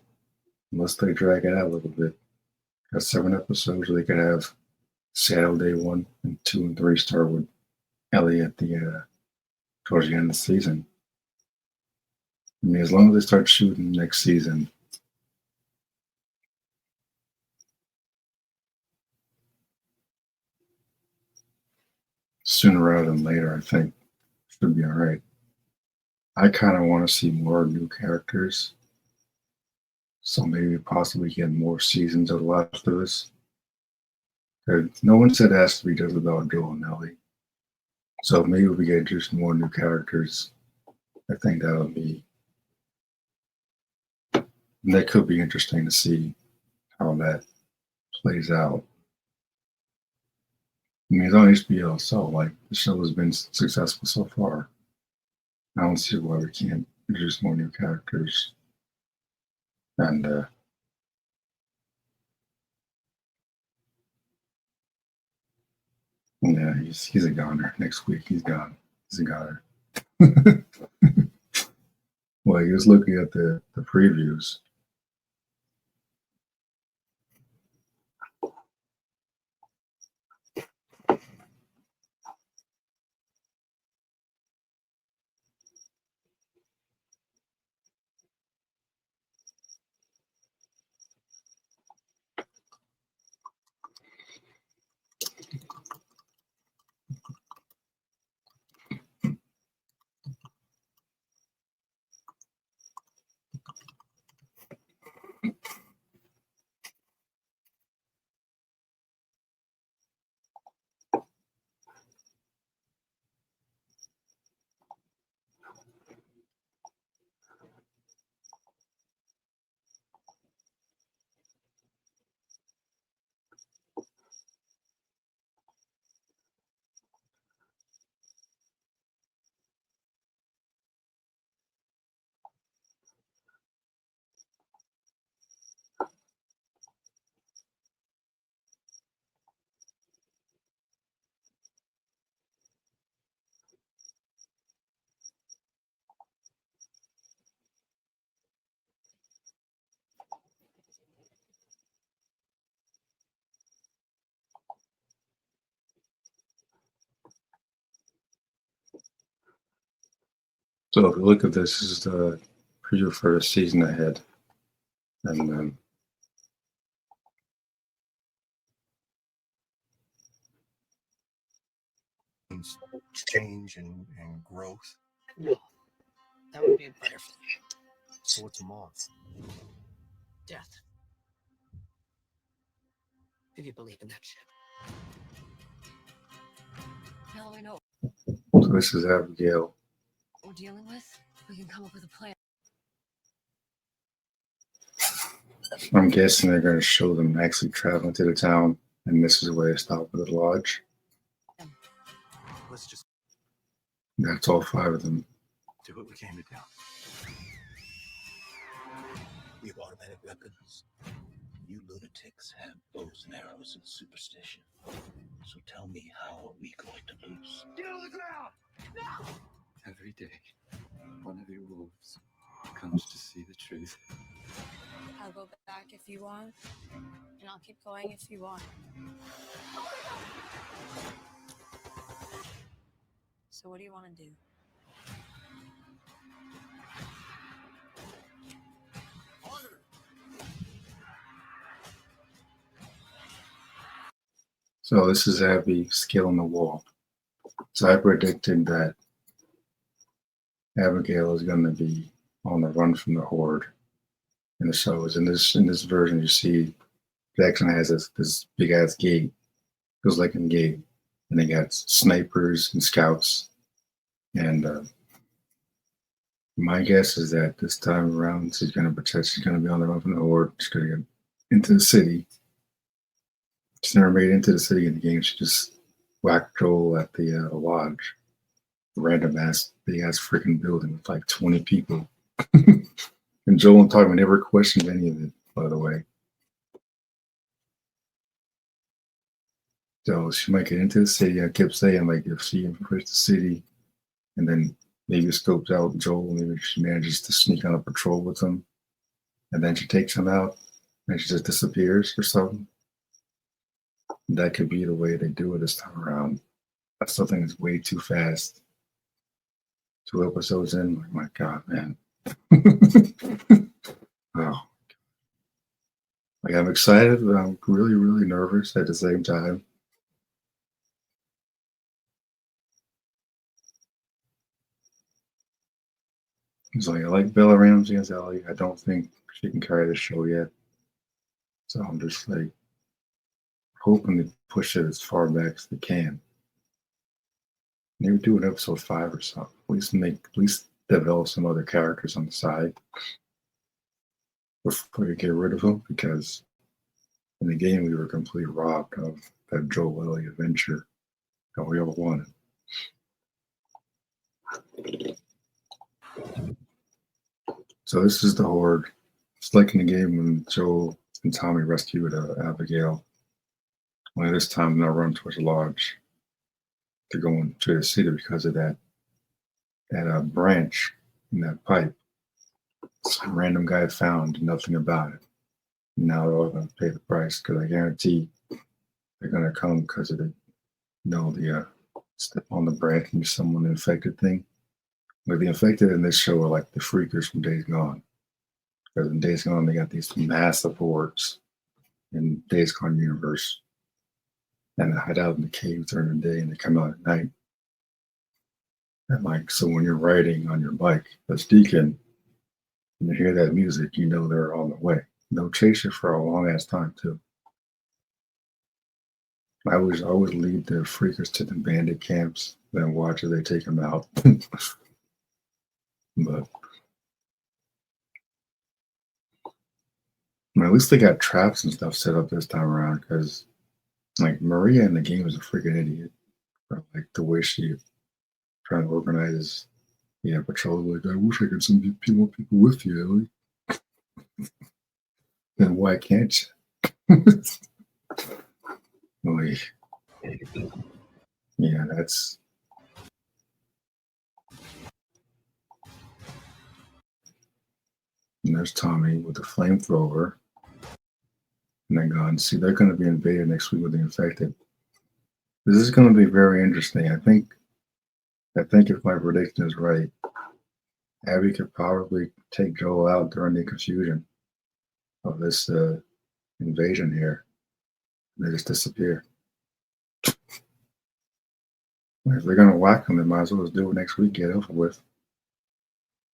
unless they drag it out a little bit. Got 7 episodes, they could have Saturday 1 and 2 and 3 start with Ellie at the towards the end of the season. I mean, as long as they start shooting next season, sooner rather than later, I think should be all right. I kind of want to see more new characters, so maybe possibly get more seasons of The Last of Us. No one said it has to be just about Joel and Ellie, so maybe we get just more new characters. I think that could be interesting to see how that plays out. I mean, it's on HBO, so like the show has been successful so far. I don't see why we can't introduce more new characters. And yeah, he's a goner. Next week he's gone. He's a goner. Well, he was looking at the previews. So if you look at this is the preview for the season ahead. And change and growth. No, that would be a butterfly. So what's a moth? Death. If you believe in that shit. Now we know so this is Abigail. what we're dealing with. We can come up with a plan. I'm guessing they're going to show them actually traveling to the town, and this is where they stop at the lodge. Let's just That's all 5 of them. do what we came to do. We have automatic weapons. You lunatics have bows and arrows and superstition. So tell me, how are we going to lose? Get on the ground! No! Every day, one of your wolves comes to see the truth. I'll go back if you want, and I'll keep going if you want. So what do you want to do? So this is Abby scaling the wall. So I predicted that Abigail is going to be on the run from the horde in the shows. In this version, you see Jackson has this big ass gate, goes like a gate, and they got snipers and scouts And my guess is that this time around, she's going to protect. She's going to be on the run from the horde. She's going to get into the city. She's never made it into the city in the game. She just whacked Joel at the lodge. Random ass, big ass freaking building with like 20 people. And Joel and Tommy never questioned any of it, by the way. So she might get into the city. I kept saying, like, if she infiltrates the city and then maybe scopes out Joel, maybe she manages to sneak on a patrol with him, and then she takes him out and she just disappears or something. That could be the way they do it this time around. I still think it's way too fast. 2 episodes in, like, my God, man. Oh. Like, I'm excited, but I'm really, really nervous at the same time. It's like, I like Bella Ramsey as Ellie. I don't think she can carry the show yet. So I'm just like hoping to push it as far back as they can. Maybe do an episode 5 or something. At least develop some other characters on the side before you get rid of them, because in the game we were completely robbed of that Joel Ellie adventure that we all wanted. So this is the Horde. It's like in the game when Joel and Tommy rescued Abigail. Only this time they'll run towards the lodge to go into the city because of that branch in that pipe. Some random guy found nothing about it. Now they're all going to pay the price, because I guarantee they're going to come because of the step on the branch and someone infected thing. Like, the infected in this show are like the freakers from Days Gone. Because in Days Gone, they got these massive hordes in Days Gone universe. And they hide out in the caves during the day and they come out at night. And like, so when you're riding on your bike as Deacon, and you hear that music, you know they're on the way. They'll chase you for a long ass time too. I always lead the freakers to the bandit camps, then watch as they take them out. But at least they got traps and stuff set up this time around, because like Maria in the game is a freaking idiot. Like the way she trying to organize patrol. Like, I wish I could send more people with you, Ellie. Then why can't you? Like, yeah, that's. And there's Tommy with the flamethrower. And then gone. See, they're going to be invaded next week with the infected. This is going to be very interesting. I think if my prediction is right, Abby could probably take Joel out during the confusion of this invasion here. They just disappear. If they're going to whack them, they might as well just do it next week, get it over with.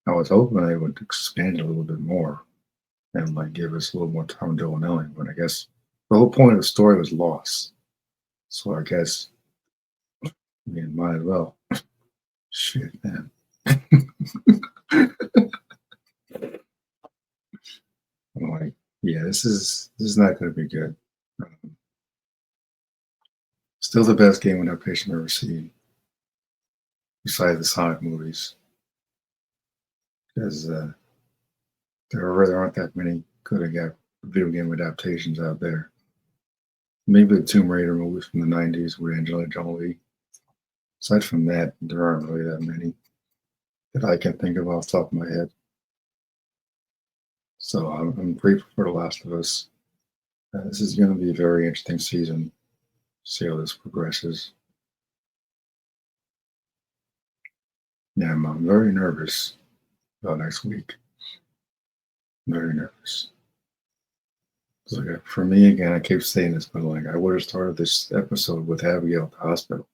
I was hoping they would expand it a little bit more and like give us a little more time to Joel and Ellie, but I guess the whole point of the story was lost. So I guess, might as well. Shit, man. I'm like, yeah, this is not going to be good. Still the best game adaptation I've ever seen, besides the Sonic movies, because there really aren't that many good video game adaptations out there. Maybe the Tomb Raider movies from the 90s with Angelina Jolie. Aside from that, there aren't really that many that I can think of off the top of my head. So I'm grateful for The Last of Us. This is going to be a very interesting season. See how this progresses. Yeah, I'm very nervous about next week. Very nervous. So for me, again, I keep saying this, but like I would have started this episode with Abigail at the hospital,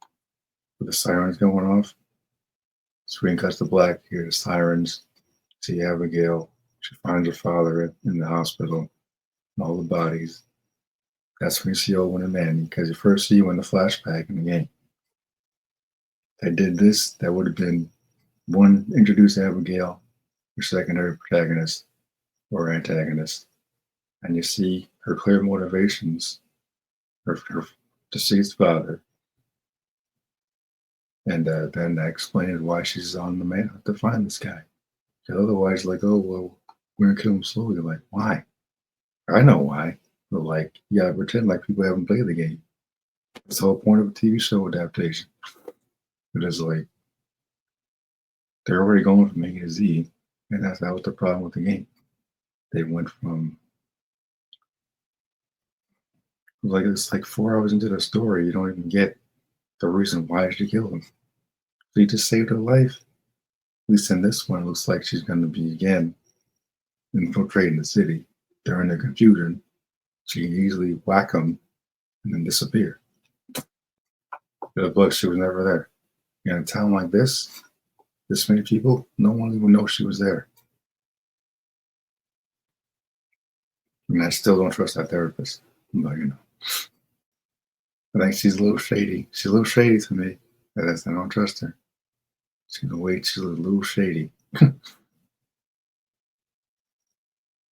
with the sirens going off. Screen cuts to black. Hear the sirens. See Abigail. She finds her father in the hospital. And all the bodies. That's when you see Owen and Manny, because you first see you in the flashback in the game. If they did this, that would have been One introduced Abigail, your secondary protagonist or antagonist, and you see her clear motivations, her deceased father, and then that explains why she's on the man to find this guy. Because otherwise, like, oh well, we're gonna kill him slowly. Like, why? I know why. But like, you gotta pretend like people haven't played the game. It's the whole point of a TV show adaptation. It is like they're already going from A to Z, and that was the problem with the game. They went from like it's like 4 hours into the story, you don't even get the reason why she killed him. She just saved her life. At least in this one, it looks like she's going to be again infiltrating the city. During the confusion, she can easily whack him and then disappear. The book, she was never there. In a town like this many people, no one even knows she was there. And I still don't trust that therapist. But I think she's a little shady. She's a little shady to me. I don't trust her. She's a little shady.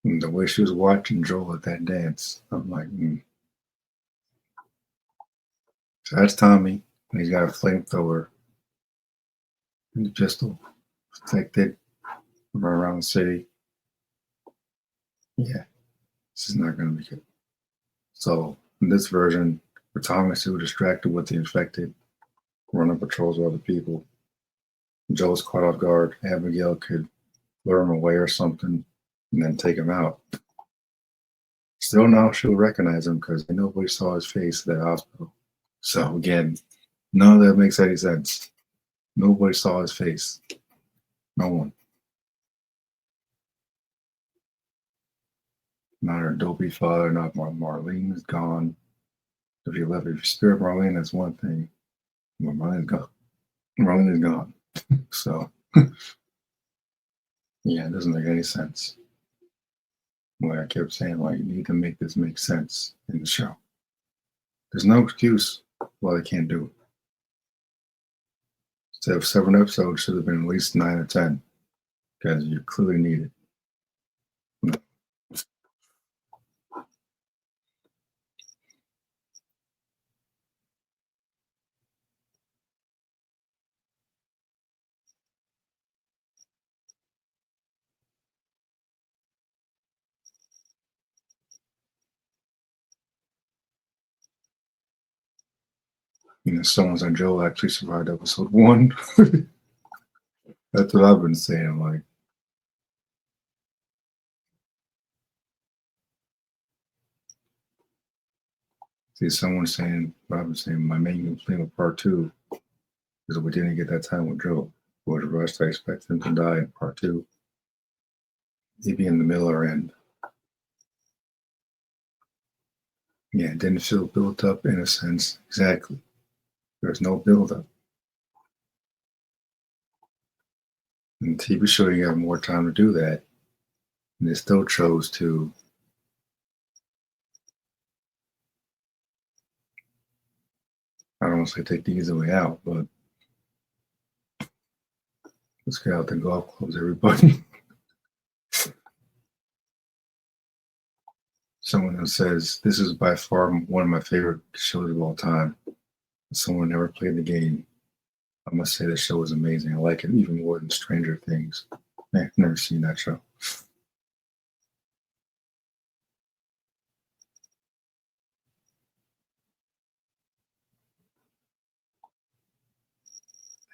And the way she was watching Joel at that dance, I'm like, So that's Tommy, and he's got a flamethrower and a pistol protected around the city. Yeah, this is not going to be good. So in this version, for Thomas, who was distracted with the infected, running patrols with other people, Joel's caught off guard. Abigail could lure him away or something and then take him out. Still now she'll recognize him because nobody saw his face at that hospital. So again, none of that makes any sense. Nobody saw his face. No one. Not her dopey father, not Marlene is gone. If you spirit Marlene, that's one thing. Well, Marlene's gone. Marlene is gone. So yeah, it doesn't make any sense. Like I kept saying, like, you need to make this make sense in the show. There's no excuse why they can't do it. Instead of 7 episodes, should have been at least 9 or 10, because you clearly need it. Someone said Joel actually survived episode 1. That's what I've been saying. Like, see, someone saying, what I've been saying, my main complaint with part 2 is that we didn't get that time with Joel. Was rushed. I expected him to die in part 2. Maybe in the middle or end. Yeah, it didn't feel built up in a sense. Exactly. There's no build up. In the TV show, you have more time to do that. And they still chose to I don't want to say take the easy way out, but let's get out the golf clubs, everybody. Someone who says, this is by far one of my favorite shows of all time. Someone never played the game. I must say the show is amazing. I like it even more than Stranger Things. I've never seen that show.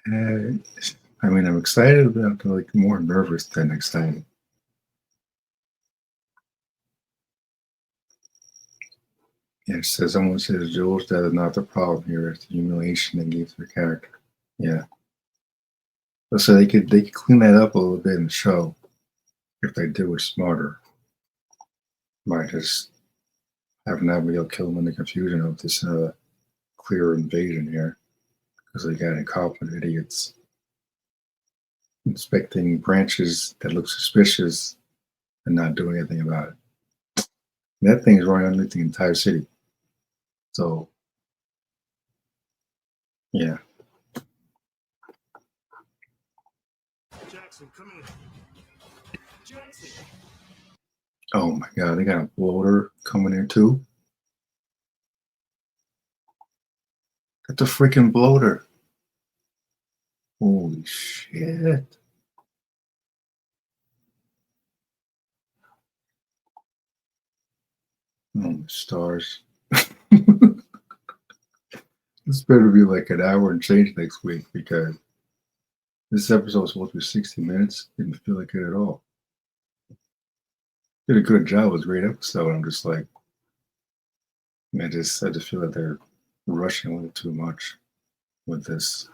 I mean, I'm excited about like more nervous than excited. Yeah, it says someone says Joel's death is not the problem here. It's the humiliation they gave to the character. Yeah. So they could clean that up a little bit in the show if they do it smarter. By just having Abigail kill him in the confusion of this clear invasion here. Because they got incompetent idiots inspecting branches that look suspicious and not doing anything about it. And that thing is running underneath the entire city. So, yeah. Jackson, come in. Jackson. Oh my god, they got a bloater coming in too. That's a freaking bloater. Holy shit. Oh, stars. This better be like an hour and change next week because this episode was supposed to be 60 minutes. Didn't feel like it at all. Did a good job. It was a great episode. I'm just like, man, I just feel like they're rushing a little too much with this.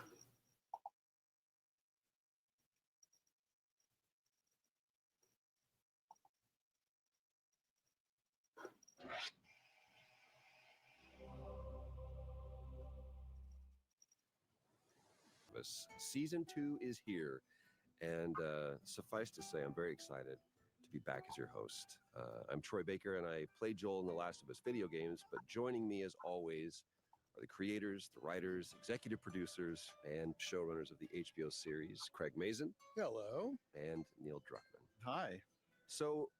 Season 2 is here, and suffice to say, I'm very excited to be back as your host. I'm Troy Baker, and I play Joel in The Last of Us video games, but joining me as always are the creators, the writers, executive producers, and showrunners of the HBO series, Craig Mazin. Hello. And Neil Druckmann. Hi. So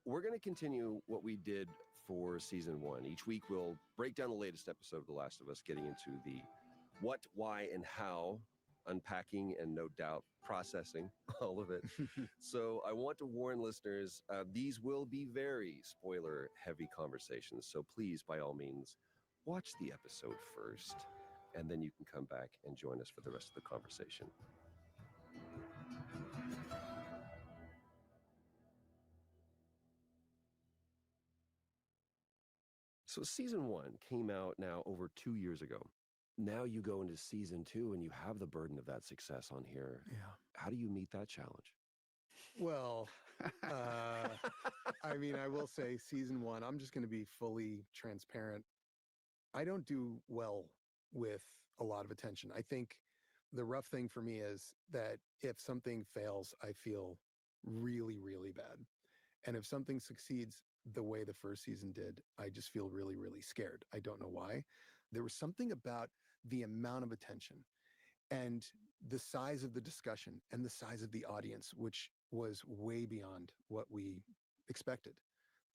we're going to continue what we did for season 1. Each week we'll break down the latest episode of The Last of Us, getting into the what, why, and how, unpacking and no doubt processing all of it. So I want to warn listeners, these will be very spoiler heavy conversations. So please, by all means, watch the episode first, and then you can come back and join us for the rest of the conversation. So season 1 came out now over 2 years ago. Now you go into season 2 and you have the burden of that success on here. Yeah. How do you meet that challenge? Well, I mean, I will say season 1, I'm just going to be fully transparent. I don't do well with a lot of attention. I think the rough thing for me is that if something fails, I feel really, really bad. And if something succeeds the way the first season did, I just feel really, really scared. I don't know why. There was something about the amount of attention and the size of the discussion and the size of the audience, which was way beyond what we expected.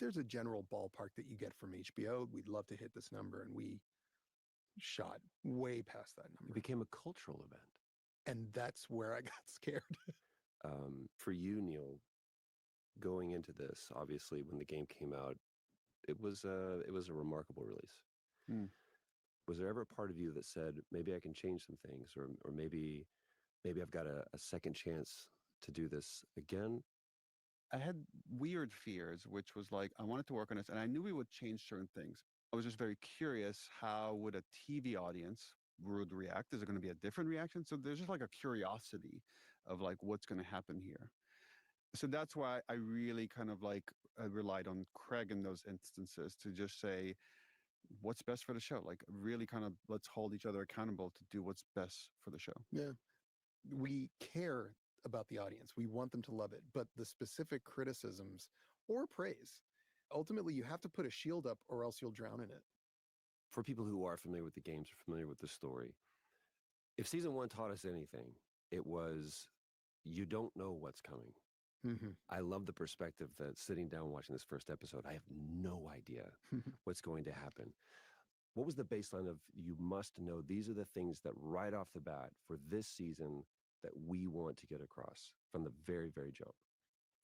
There's a general ballpark that you get from HBO. We'd love to hit this number, and we shot way past that number. It became a cultural event. And that's where I got scared. For you, Neil, going into this, obviously, when the game came out, it was a remarkable release. Mm. Was there ever a part of you that said, maybe I can change some things, or maybe I've got a second chance to do this again? I had weird fears, which was like, I wanted to work on this, and I knew we would change certain things. I was just very curious, how would a TV audience would react? Is there going to be a different reaction? So there's just like a curiosity of like, what's going to happen here? So that's why I really kind of like relied on Craig in those instances to just say, what's best for the show? Like really kind of let's hold each other accountable to do what's best for the show. Yeah. We care about the audience. We want them to love it. But the specific criticisms or praise, ultimately you have to put a shield up or else you'll drown in it. For people who are familiar with the games, or familiar with the story, if season 1 taught us anything, it was you don't know what's coming. Mm-hmm. I love the perspective that sitting down watching this first episode, I have no idea what's going to happen. What was the baseline of you must know these are the things that right off the bat for this season that we want to get across from the very, very jump?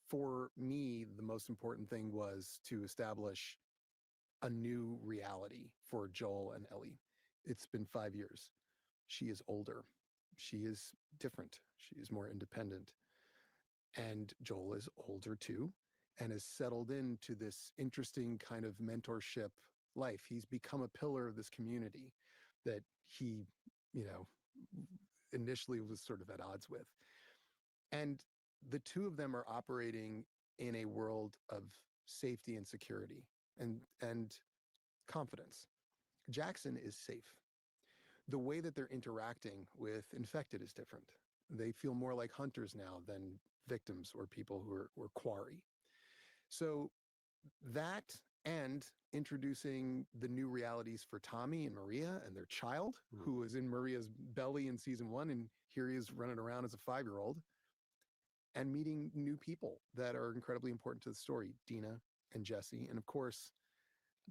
For me, the most important thing was to establish a new reality for Joel and Ellie. It's been 5 years. She is older. She is different. She is more independent. And Joel is older too, and has settled into this interesting kind of mentorship life. He's become a pillar of this community that he, initially was sort of at odds with. And the two of them are operating in a world of safety and security and confidence. Jackson is safe. The way that they're interacting with infected is different. They feel more like hunters now than victims or people who are quarry. So that, and introducing the new realities for Tommy and Maria and their child, who was in Maria's belly in season 1, and here he is running around as a 5-year-old. and meeting new people that are incredibly important to the story, Dina and Jesse. And of course,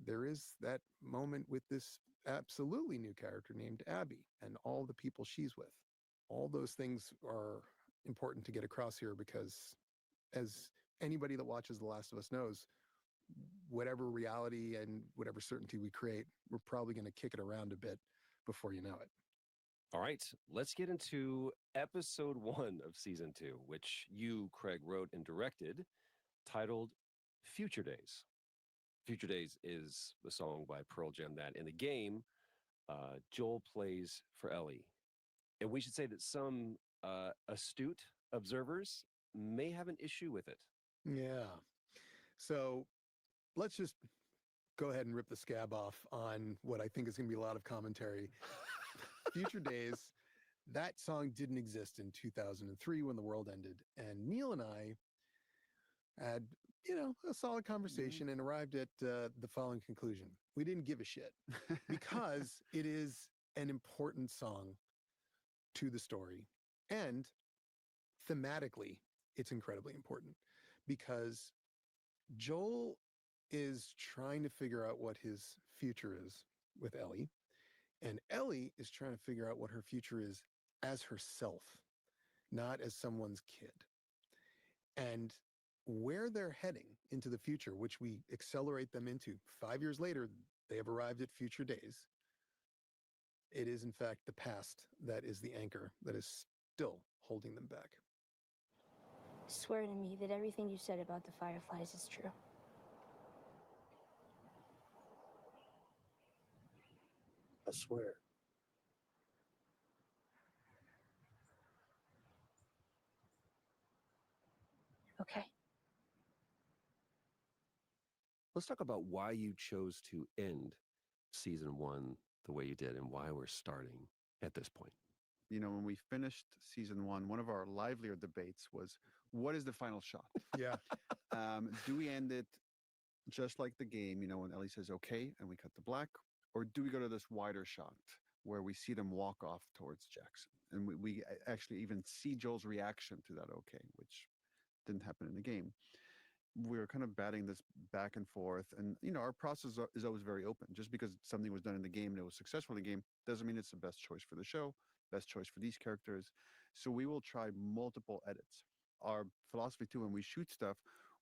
there is that moment with this absolutely new character named Abby and all the people she's with. All those things are important to get across here because, as anybody that watches The Last of Us knows, whatever reality and whatever certainty we create, we're probably going to kick it around a bit before you know it. All right, let's get into episode 1 of season 2, which you, Craig, wrote and directed, titled Future Days. Future Days is the song by Pearl Jam that in the game, Joel plays for Ellie. And we should say that some astute observers may have an issue with it. Yeah. So let's just go ahead and rip the scab off on what I think is going to be a lot of commentary. Future Days, that song didn't exist in 2003 when the world ended. And Neil and I had, a solid conversation and arrived at the following conclusion. We didn't give a shit because it is an important song to the story. And thematically, it's incredibly important because Joel is trying to figure out what his future is with Ellie. And Ellie is trying to figure out what her future is as herself, not as someone's kid. And where they're heading into the future, which we accelerate them into 5 years later, they have arrived at Future Days. It is, in fact, the past that is the anchor that is still holding them back. Swear to me that everything you said about the Fireflies is true. I swear. Okay. Let's talk about why you chose to end season 1 the way you did and why we're starting at this point. When we finished season 1, one of our livelier debates was, what is the final shot? Yeah. Do we end it just like the game, when Ellie says, okay, and we cut to black? Or do we go to this wider shot where we see them walk off towards Jackson? And we actually even see Joel's reaction to that okay, which didn't happen in the game. We were kind of batting this back and forth. And, our process is always very open. Just because something was done in the game and it was successful in the game doesn't mean it's the best choice for the show, best choice for these characters. So we will try multiple edits. Our philosophy, too, when we shoot stuff,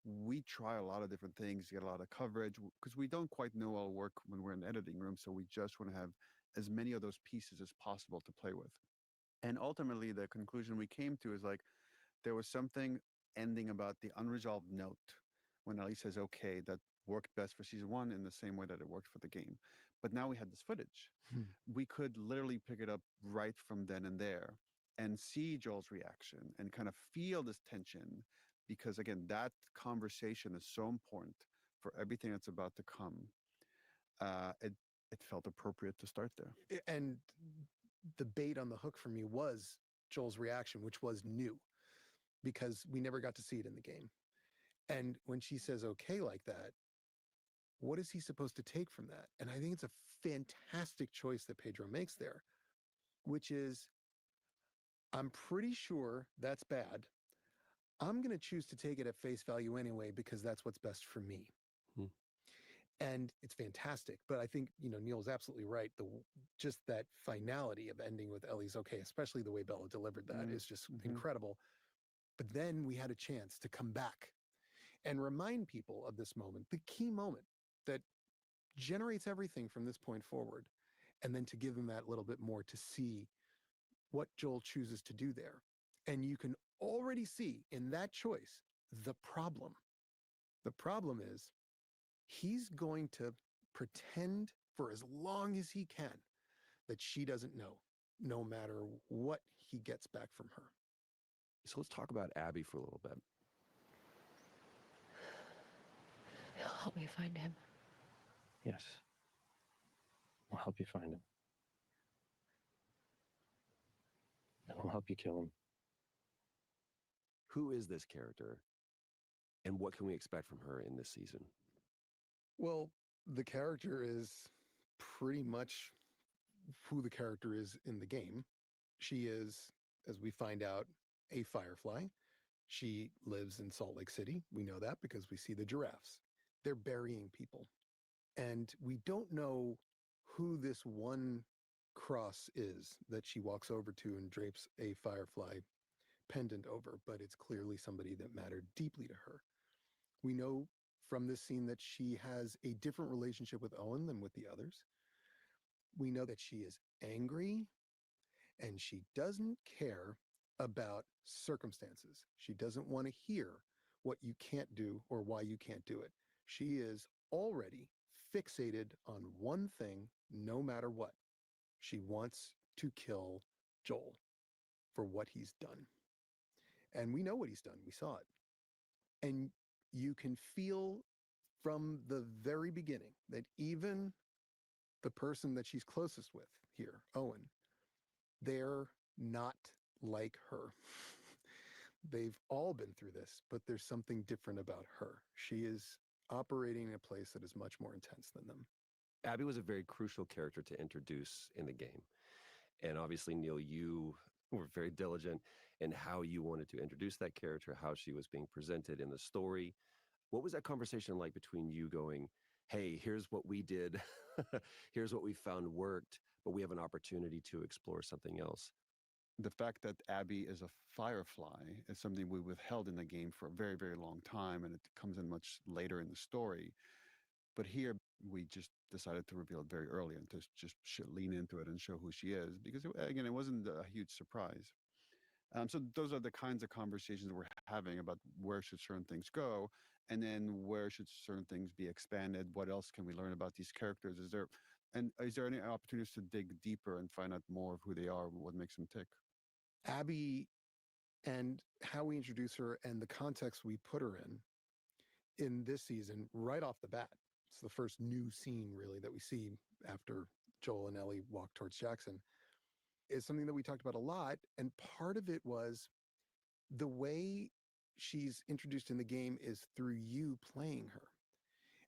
we try a lot of different things, get a lot of coverage, because we don't quite know our work when we're in the editing room. So we just want to have as many of those pieces as possible to play with. And ultimately, the conclusion we came to is there was something ending about the unresolved note when Ellie says, okay, that worked best for season 1 in the same way that it worked for the game. But now we had this footage. We could literally pick it up right from then and there and see Joel's reaction and kind of feel this tension because, again, that conversation is so important for everything that's about to come. It felt appropriate to start there. And the bait on the hook for me was Joel's reaction, which was new because we never got to see it in the game. And when she says okay like that, what is he supposed to take from that? And I think it's a fantastic choice that Pedro makes there, which is, I'm pretty sure that's bad. I'm going to choose to take it at face value anyway, because that's what's best for me. And it's fantastic. But I think, Neil's absolutely right. Just that finality of ending with Ellie's okay, especially the way Bella delivered that is just incredible. But then we had a chance to come back and remind people of this moment, the key moment that generates everything from this point forward. And then to give them that little bit more to see what Joel chooses to do there. And you can already see in that choice the problem. The problem is he's going to pretend for as long as he can that she doesn't know, no matter what he gets back from her. So let's talk about Abby for a little bit. He'll help me find him. Yes. I'll help you find him. And I'll help you kill him. Who is this character? And what can we expect from her in this season? Well, the character is pretty much who the character is in the game. She is, as we find out, a Firefly. She lives in Salt Lake City. We know that because we see the giraffes. They're burying people. And we don't know who this one cross is that she walks over to and drapes a firefly pendant over, but it's clearly somebody that mattered deeply to her. We know from this scene that she has a different relationship with Owen than with the others. We know that she is angry and she doesn't care about circumstances. She doesn't want to hear what you can't do or why you can't do it. She is already fixated on one thing, no matter what. She wants to kill Joel for what he's done. And we know what he's done. We saw it. And you can feel from the very beginning that even the person that she's closest with here, Owen, they're not like her. They've all been through this, but there's something different about her. She is operating in a place that is much more intense than them. Abby was a very crucial character to introduce in the game. And obviously, Neil, you were very diligent in how you wanted to introduce that character, how she was being presented in the story. What was that conversation like between you going, hey, here's what we did, here's what we found worked, but we have an opportunity to explore something else? The fact that Abby is a firefly is something we withheld in the game for a very, very long time, and it comes in much later in the story. But here, we just decided to reveal it very early and to just lean into it and show who she is, because, again, it wasn't a huge surprise. So those are the kinds of conversations we're having about where should certain things go, and then where should certain things be expanded? What else can we learn about these characters? Is there any opportunities to dig deeper and find out more of who they are, what makes them tick? Abby and how we introduce her and the context we put her in this season, right off the bat. It's the first new scene, really, that we see after Joel and Ellie walk towards Jackson, is something that we talked about a lot. And part of it was the way she's introduced in the game is through you playing her.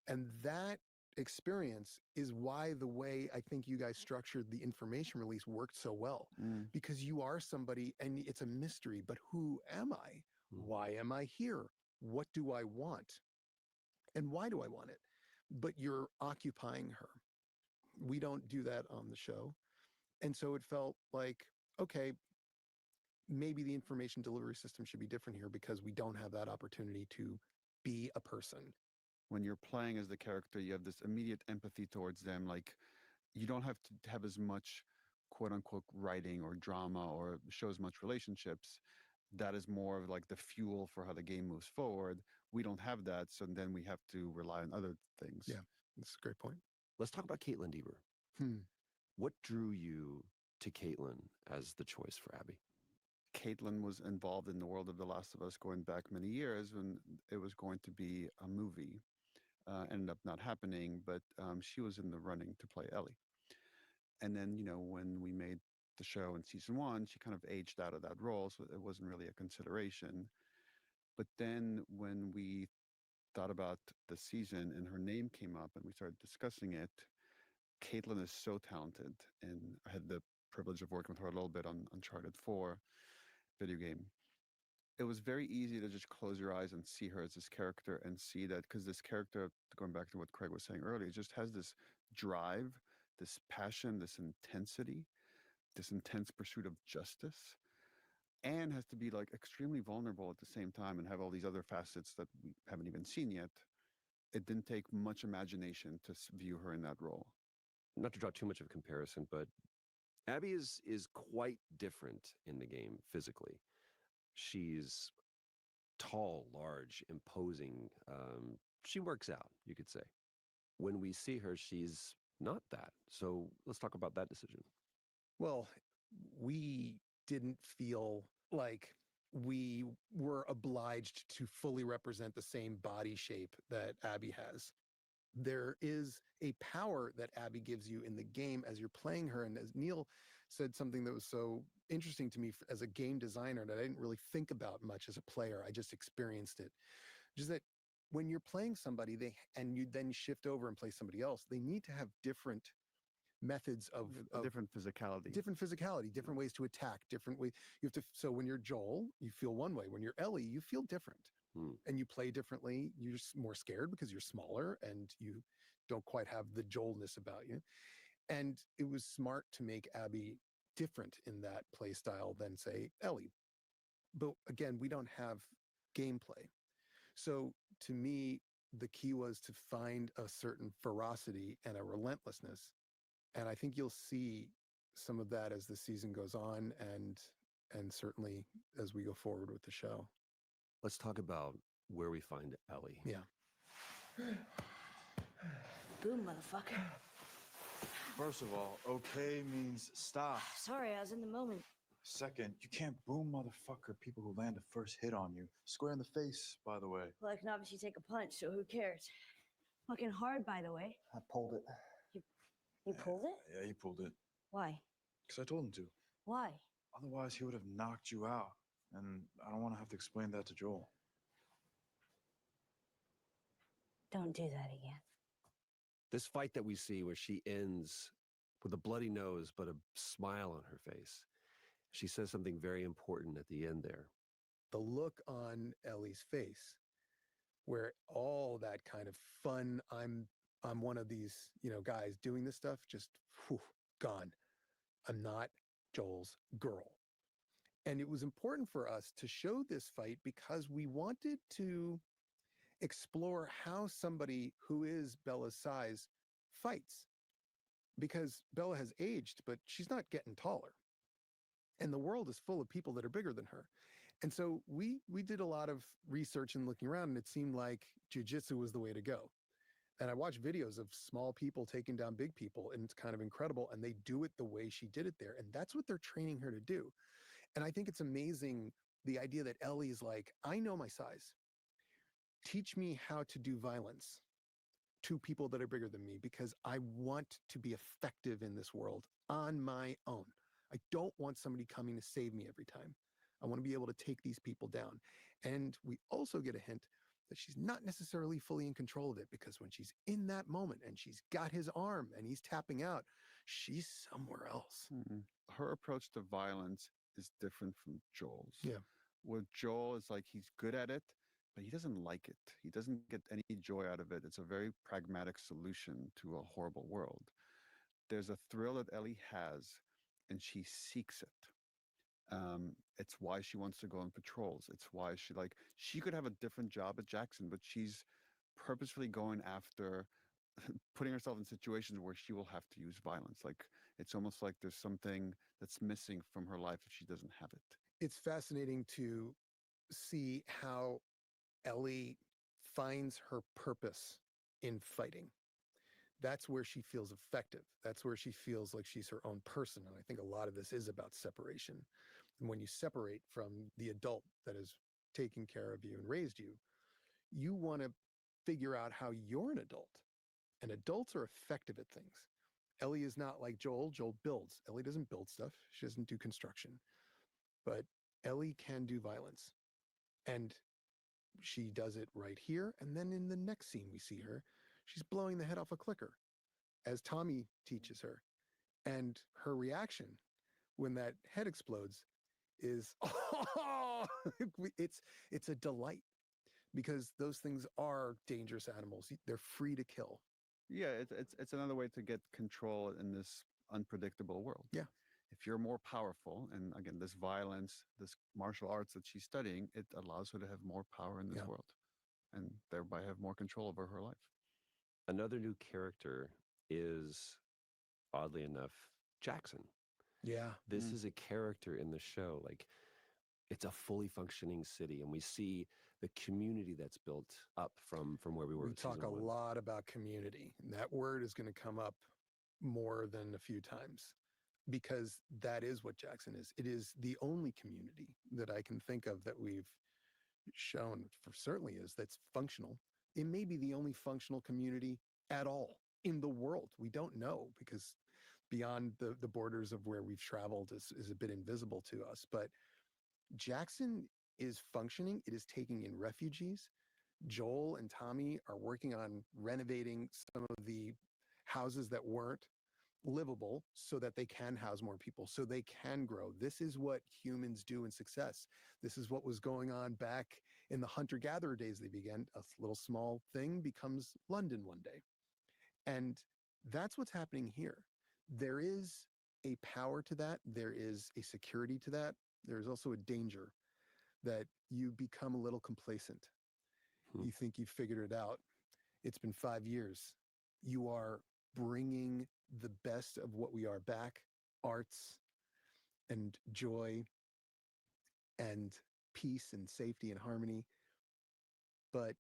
And that experience is why the way I think you guys structured the information release worked so well, because you are somebody and it's a mystery, but who am I? Why am I here? What do I want? And why do I want it? But you're occupying her. We don't do that on the show. And so it felt like, okay, maybe the information delivery system should be different here because we don't have that opportunity to be a person. When you're playing as the character, you have this immediate empathy towards them. Like, you don't have to have as much quote unquote writing or drama or show as much relationships. That is more of like the fuel for how the game moves forward. We don't have that. So then we have to rely on other things. Yeah, that's a great point. Let's talk about Caitlin Deaver. What drew you to Caitlin as the choice for Abby? Caitlin was involved in the world of The Last of Us going back many years when it was going to be a movie. Ended up not happening, but she was in the running to play Ellie. And then, when we made the show in season 1, she kind of aged out of that role, so it wasn't really a consideration. But then when we thought about the season and her name came up and we started discussing it, Caitlin is so talented, and I had the privilege of working with her a little bit on Uncharted 4 video game. It was very easy to just close your eyes and see her as this character and see that, because this character, going back to what Craig was saying earlier, just has this drive, this passion, this intensity, this intense pursuit of justice, and has to be like extremely vulnerable at the same time and have all these other facets that we haven't even seen yet. It didn't take much imagination to view her in that role. Not to draw too much of a comparison, but Abby is quite different in the game physically. She's tall, large, imposing. She works out, you could say. When we see her, she's not that. So let's talk about that decision. Well, we didn't feel like we were obliged to fully represent the same body shape that Abby has. There is a power that Abby gives you in the game as you're playing her. And as Neil said something that was so interesting to me as a game designer that I didn't really think about much as a player, I just experienced it, just that when you're playing somebody and you then shift over and play somebody else, they need to have different methods of different physicality. different physicality, different ways to attack, different ways. You have to. So when you're Joel, you feel one way. When you're Ellie, you feel different, and you play differently. You're more scared because you're smaller and you don't quite have the Joelness about you. And it was smart to make Abby different in that play style than say Ellie. But again, we don't have gameplay. So to me, the key was to find a certain ferocity and a relentlessness. And I think you'll see some of that as the season goes on and certainly as we go forward with the show. Let's talk about where we find Ellie. Yeah. Boom, motherfucker. First of all, okay means stop. Sorry, I was in the moment. Second, you can't boom motherfucker people who land the first hit on you. Square in the face, by the way. Well, I can obviously take a punch, so who cares? Fucking hard, by the way. I pulled it. You pulled it? Yeah, he pulled it. Why? Because I told him to. Why? Otherwise, he would have knocked you out. And I don't want to have to explain that to Joel. Don't do that again. This fight that we see where she ends with a bloody nose but a smile on her face. She says something very important at the end there. The look on Ellie's face, where all that kind of fun, I'm one of these, guys doing this stuff, just gone. I'm not Joel's girl. And it was important for us to show this fight because we wanted to explore how somebody who is Bella's size fights. Because Bella has aged, but she's not getting taller. And the world is full of people that are bigger than her. And so we did a lot of research and looking around, and it seemed like jiu-jitsu was the way to go. And I watched videos of small people taking down big people, and it's kind of incredible. And they do it the way she did it there. And that's what they're training her to do. And I think it's amazing, the idea that Ellie is like, I know my size. Teach me how to do violence to people that are bigger than me, because I want to be effective in this world on my own. I don't want somebody coming to save me every time. I want to be able to take these people down. And we also get a hint that she's not necessarily fully in control of it, because when she's in that moment and she's got his arm and he's tapping out, she's somewhere else. Mm-hmm. Her approach to violence is different from Joel's. Yeah. With Joel, it's like he's good at it, but he doesn't like it. He doesn't get any joy out of it. It's a very pragmatic solution to a horrible world. There's a thrill that Ellie has, and she seeks it. It's why she wants to go on patrols. It's why she could have a different job at Jackson, but she's purposefully going after putting herself in situations where she will have to use violence. Like, it's almost like there's something that's missing from her life if she doesn't have it. It's fascinating to see how Ellie finds her purpose in fighting. That's where she feels effective. That's where she feels like she's her own person. And I think a lot of this is about separation. And when you separate from the adult that has taken care of you and raised you, you want to figure out how you're an adult. And adults are effective at things. Ellie is not like Joel. Joel builds. Ellie doesn't build stuff. She doesn't do construction. But Ellie can do violence. And she does it right here. And then in the next scene we see her, she's blowing the head off a clicker, as Tommy teaches her. And her reaction when that head explodes is, oh, it's a delight, because those things are dangerous animals. They're free to kill. Yeah, it's another way to get control in this unpredictable world. Yeah. If you're more powerful, and again, this violence, this martial arts that she's studying, it allows her to have more power in this world, and thereby have more control over her life. Another new character is, oddly enough, Jackson. Yeah. This is a character in the show. Like, it's a fully functioning city, and we see the community that's built up from where we were. We talk a lot about community, and that word is going to come up more than a few times, because that is what Jackson is. It is the only community that I can think of that we've shown, certainly is, that's functional. It may be the only functional community at all in the world. We don't know, because beyond the borders of where we've traveled is a bit invisible to us. But Jackson is functioning. It is taking in refugees. Joel and Tommy are working on renovating some of the houses that weren't. livable so that they can house more people, so they can grow. This is what humans do in success. This is what was going on back in the hunter-gatherer days. They began, a little small thing becomes London one day. And that's what's happening here. There is a power to that. There is a security to that. There's also a danger that you become a little complacent. You think you've figured it out. It's been 5 years. You are bringing the best of what we are back, arts and joy and peace and safety and harmony. But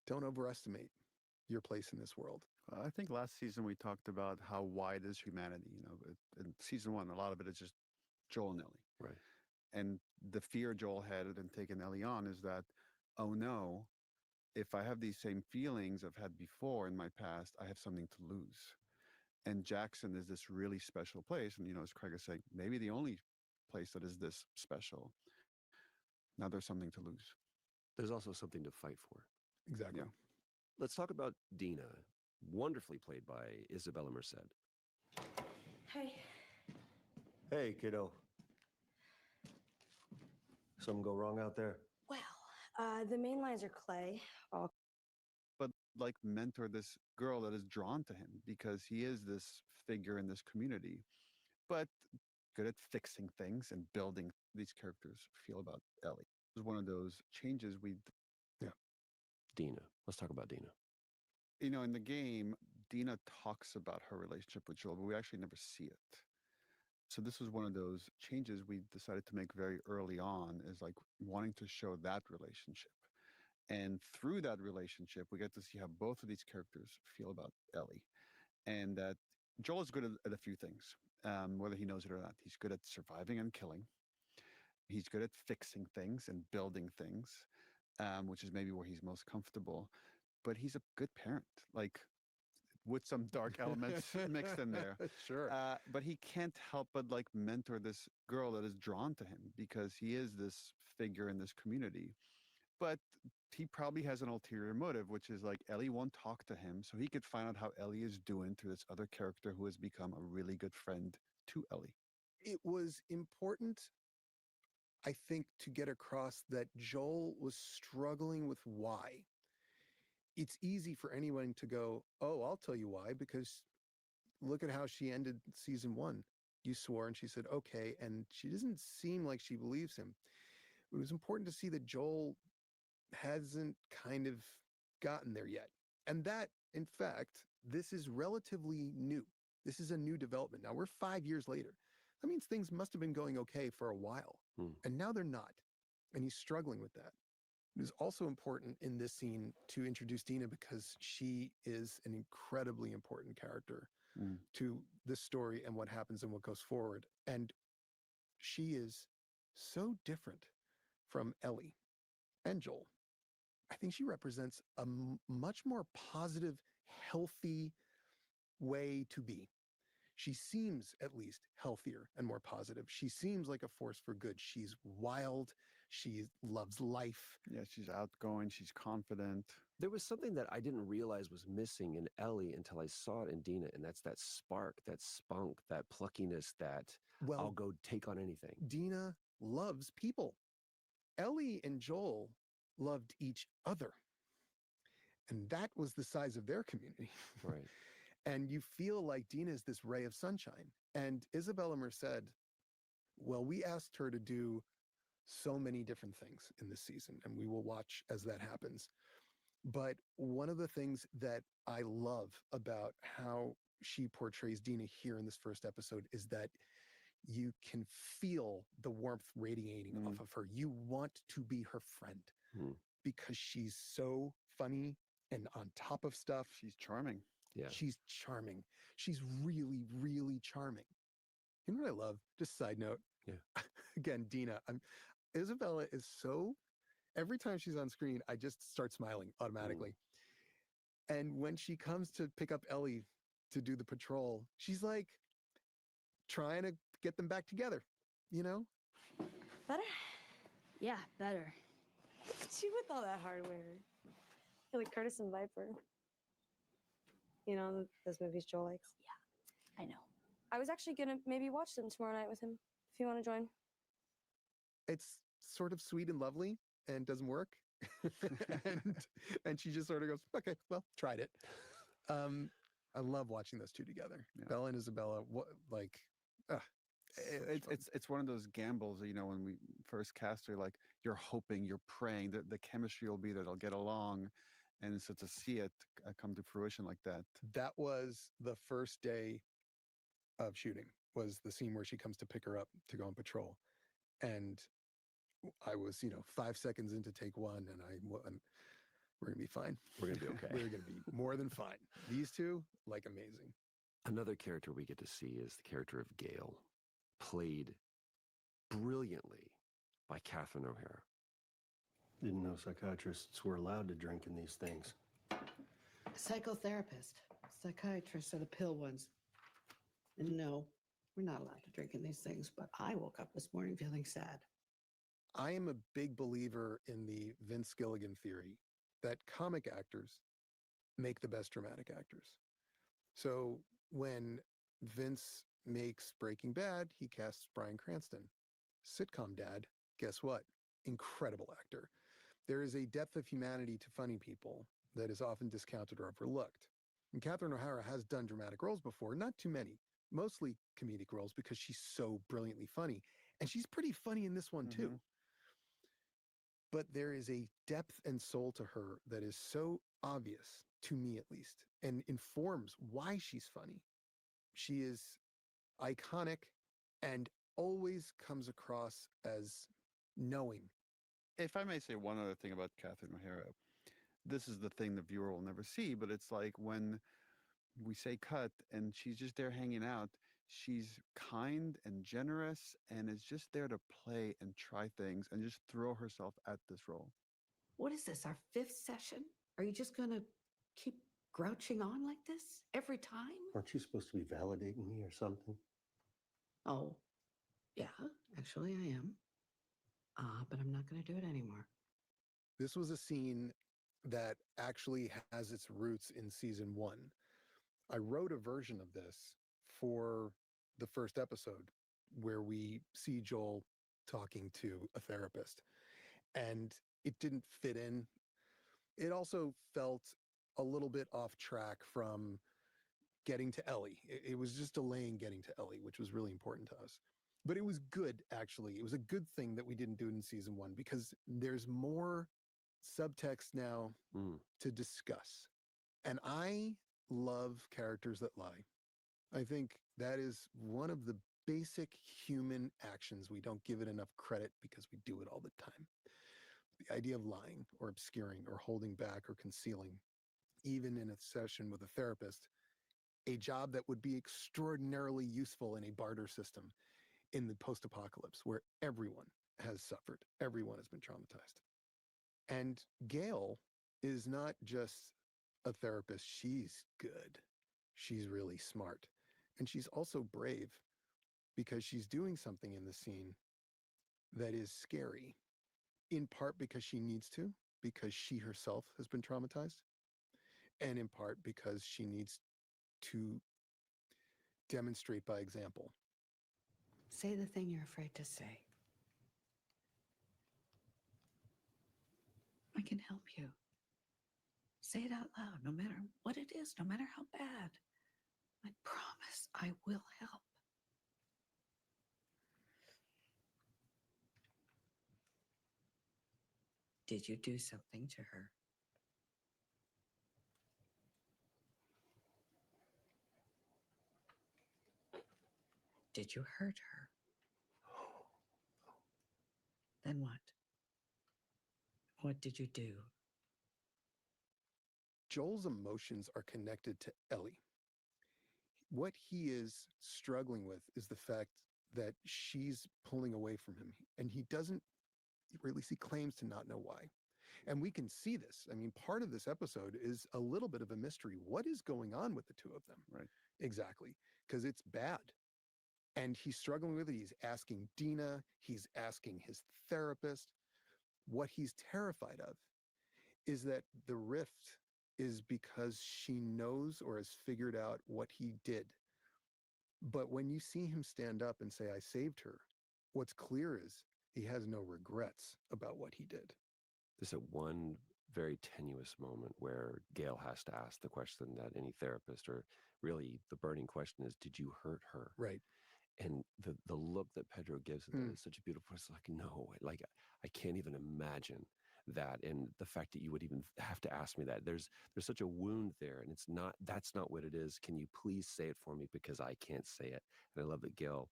don't overestimate your place in this world. I think last season we talked about how wide is humanity. You know, in season one, a lot of it is just Joel and Ellie. Right. And the fear Joel had in taking Ellie on is that, oh no, if I have these same feelings I've had before in my past, I have something to lose. And Jackson is this really special place. And, you know, as Craig is saying, maybe the only place that is this special. Now there's something to lose. There's also something to fight for. Exactly. Yeah. Let's talk about Dina, wonderfully played by Isabella Merced. Hey. Hey, kiddo. Something go wrong out there? Well, the main lines are clay. But like mentor this girl that is drawn to him because he is this figure in this community, but good at fixing things and building these characters feel about Ellie. It was one of those changes Dina. Let's talk about Dina. You know, in the game, Dina talks about her relationship with Joel, but we actually never see it. So this was one of those changes we decided to make very early on, is like wanting to show that relationship. And through that relationship, we get to see how both of these characters feel about Ellie. And that Joel is good at a few things, whether he knows it or not. He's good at surviving and killing. He's good at fixing things and building things, which is maybe where he's most comfortable. But he's a good parent, like with some dark elements mixed in there. Sure. But he can't help but like mentor this girl that is drawn to him because he is this figure in this community. But he probably has an ulterior motive, which is like Ellie won't talk to him, so he could find out how Ellie is doing through this other character who has become a really good friend to Ellie. It was important, I think, to get across that Joel was struggling with why. It's easy for anyone to go, oh, I'll tell you why, because look at how she ended season one. You swore and she said, okay, and she doesn't seem like she believes him. It was important to see that Joel hasn't kind of gotten there yet. And that, in fact, this is relatively new. This is a new development. Now we're 5 years later. That means things must have been going okay for a while. And now they're not. And he's struggling with that. It is also important in this scene to introduce Dina because she is an incredibly important character to this story and what happens and what goes forward. And she is so different from Ellie and Joel. I think she represents a much more positive, healthy way to be. She seems at least healthier and more positive. She seems like a force for good. She's wild. She loves life. Yeah, she's outgoing. She's confident. There was something that I didn't realize was missing in Ellie until I saw it in Dina, and that's that spark, that spunk, that pluckiness, that I'll go take on anything. Dina loves people. Ellie and Joel loved each other. And that was the size of their community. Right. And you feel like Dina is this ray of sunshine. And Isabella Merced, well, we asked her to do so many different things in this season, and we will watch as that happens. But one of the things that I love about how she portrays Dina here in this first episode is that you can feel the warmth radiating off of her. You want to be her friend because she's so funny and on top of stuff. She's charming. Yeah. She's charming. She's really, really charming. You know what I love? Just side note. Yeah. Again, Dina. Isabella is so, every time she's on screen, I just start smiling automatically. And when she comes to pick up Ellie to do the patrol, she's like trying to get them back together, you know? Better? Yeah, better. Look at you with all that hardware. You're like Curtis and Viper. You know, those movies Joel likes? Yeah. I know. I was actually gonna maybe watch them tomorrow night with him, if you want to join. It's sort of sweet and lovely and doesn't work. and and she just sort of goes, okay, well, tried it. I love watching those two together. Yeah. Bella and Isabella, what like uh, It's one of those gambles, you know, when we first cast her, like you're hoping, you're praying that the chemistry will be there, they'll get along. And so to see it come to fruition like that. That was the first day of shooting, was the scene where she comes to pick her up to go on patrol. And I was, 5 seconds into take one, and we're going to be fine. We're going to be okay. We're going to be more than fine. These two, like, amazing. Another character we get to see is the character of Gail, played brilliantly by Catherine O'Hara. Didn't know psychiatrists were allowed to drink in these things. Psychotherapist. Psychiatrists are the pill ones. And no, we're not allowed to drink in these things, but I woke up this morning feeling sad. I am a big believer in the Vince Gilligan theory that comic actors make the best dramatic actors. So when Vince makes Breaking Bad, he casts Bryan Cranston. Sitcom dad, guess what? Incredible actor. There is a depth of humanity to funny people that is often discounted or overlooked. And Catherine O'Hara has done dramatic roles before, not too many, mostly comedic roles because she's so brilliantly funny. And she's pretty funny in this one too. But there is a depth and soul to her that is so obvious, to me at least, and informs why she's funny. She is iconic and always comes across as knowing. If I may say one other thing about Catherine O'Hara, this is the thing the viewer will never see, but it's like when we say cut and she's just there hanging out, she's kind and generous and is just there to play and try things and just throw herself at this role. What is this, our 5th session? Are you just going to keep grouching on like this every time? Aren't you supposed to be validating me or something? Oh, yeah, actually I am. But I'm not going to do it anymore. This was a scene that actually has its roots in season 1. I wrote a version of this for the first episode where we see Joel talking to a therapist, and it didn't fit in. It also felt a little bit off track from getting to Ellie. It was just delaying getting to Ellie, which was really important to us. But it was good, actually. It was a good thing that we didn't do it in season 1 because there's more subtext now to discuss. And I love characters that lie. I think that is one of the basic human actions. We don't give it enough credit because we do it all the time. The idea of lying or obscuring or holding back or concealing, even in a session with a therapist, a job that would be extraordinarily useful in a barter system in the post-apocalypse where everyone has suffered, everyone has been traumatized. And Gail is not just a therapist. She's good. She's really smart. And she's also brave because she's doing something in the scene that is scary, in part because she needs to, because she herself has been traumatized, and in part because she needs to demonstrate by example. Say the thing you're afraid to say. I can help you. Say it out loud, no matter what it is, no matter how bad. I promise I will help. Did you do something to her? Did you hurt her? Then what? What did you do? Joel's emotions are connected to Ellie. What he is struggling with is the fact that she's pulling away from him, and he doesn't, or at least he claims to not know why. And we can see this. I mean, part of this episode is a little bit of a mystery. What is going on with the two of them? Right. Exactly. Because it's bad. And he's struggling with it. He's asking Dina, he's asking his therapist. What he's terrified of is that the rift is because she knows or has figured out what he did But when you see him stand up and say, I saved her, what's clear is he has no regrets about what he did. There's a one very tenuous moment where Gail has to ask the question that any therapist, or really the burning question is, did you hurt her? Right. And the look that Pedro gives it is such a beautiful, it's like, no, like I can't even imagine that. And the fact that you would even have to ask me that, there's such a wound there, and that's not what it is. Can you please say it for me, because I can't say it. And I love that Gail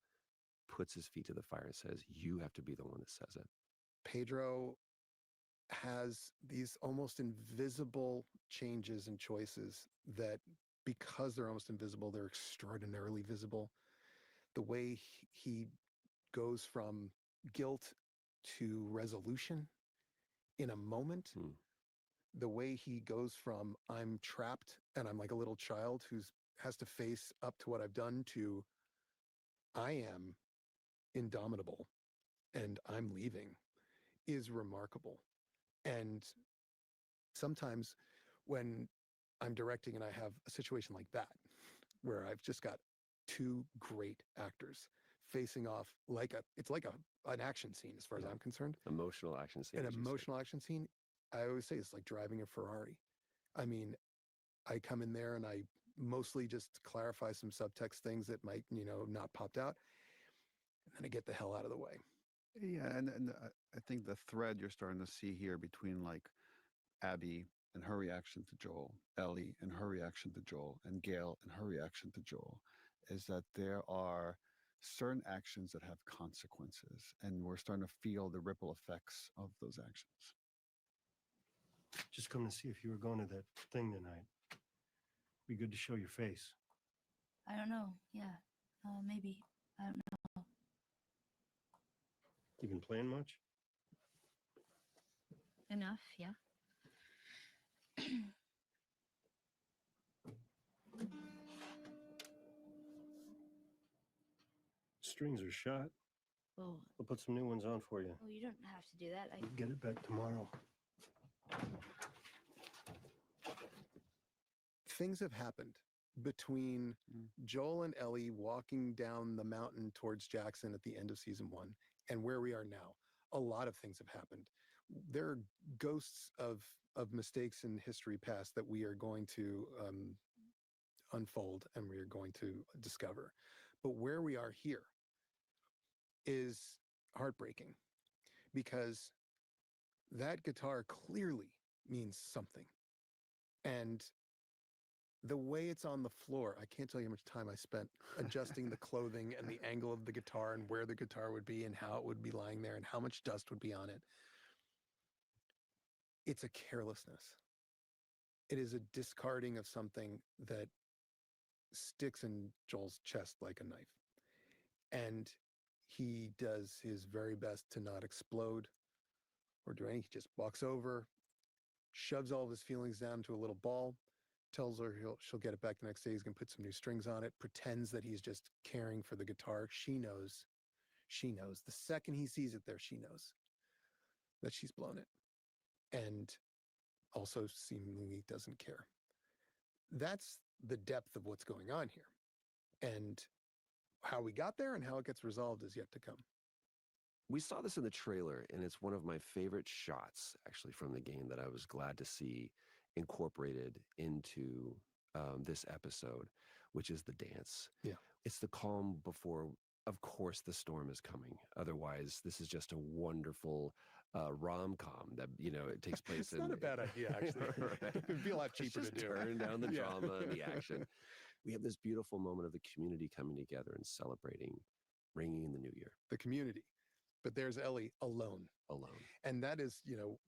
puts his feet to the fire and says, you have to be the one that says it. Pedro has these almost invisible changes and choices that, because they're almost invisible, they're extraordinarily visible. The way he goes from guilt to resolution in a moment, the way he goes from I'm trapped and I'm like a little child who has to face up to what I've done to I am indomitable and I'm leaving, is remarkable. And sometimes when I'm directing and I have a situation like that, where I've just got two great actors facing off it's like an action scene as far as I'm concerned. Emotional action scene. An emotional action scene, I always say it's like driving a Ferrari. I mean, I come in there and I mostly just clarify some subtext things that might, not popped out. And then I get the hell out of the way. Yeah, and I think the thread you're starting to see here between like Abby and her reaction to Joel, Ellie and her reaction to Joel, and Gail and her reaction to Joel, is that there are certain actions that have consequences, and we're starting to feel the ripple effects of those actions. Just come to see if you were going to that thing tonight. Be good to show your face. I don't know. Yeah, maybe. I don't know. You been playing much? Enough, yeah. Strings are shot. Oh. I'll put some new ones on for you. Oh, you don't have to do that. We'll get it back tomorrow. Things have happened between Joel and Ellie walking down the mountain towards Jackson at the end of season 1 and where we are now. A lot of things have happened. There are ghosts of mistakes in history past that we are going to unfold and we are going to discover. But where we are here is heartbreaking, because that guitar clearly means something. And the way it's on the floor, I can't tell you how much time I spent adjusting the clothing and the angle of the guitar and where the guitar would be and how it would be lying there and how much dust would be on it. It's a carelessness. It is a discarding of something that sticks in Joel's chest like a knife. And he does his very best to not explode or do anything. He just walks over, shoves all of his feelings down into a little ball, tells her she'll get it back the next day. He's going to put some new strings on it, pretends that he's just caring for the guitar. She knows. The second he sees it there, she knows that she's blown it. And also seemingly doesn't care. That's the depth of what's going on here. And how we got there and how it gets resolved is yet to come. We saw this in the trailer, and it's one of my favorite shots, actually, from the game that I was glad to see incorporated into this episode, which is the dance. Yeah. It's the calm before, of course, the storm is coming. Otherwise, this is just a wonderful rom-com that, it takes place It's not a bad idea, actually. Right. It'd be a lot cheaper to do. Turn down the Yeah. drama and the action. We have this beautiful moment of the community coming together and celebrating, ringing in the new year. The community. But there's Ellie alone. And that is,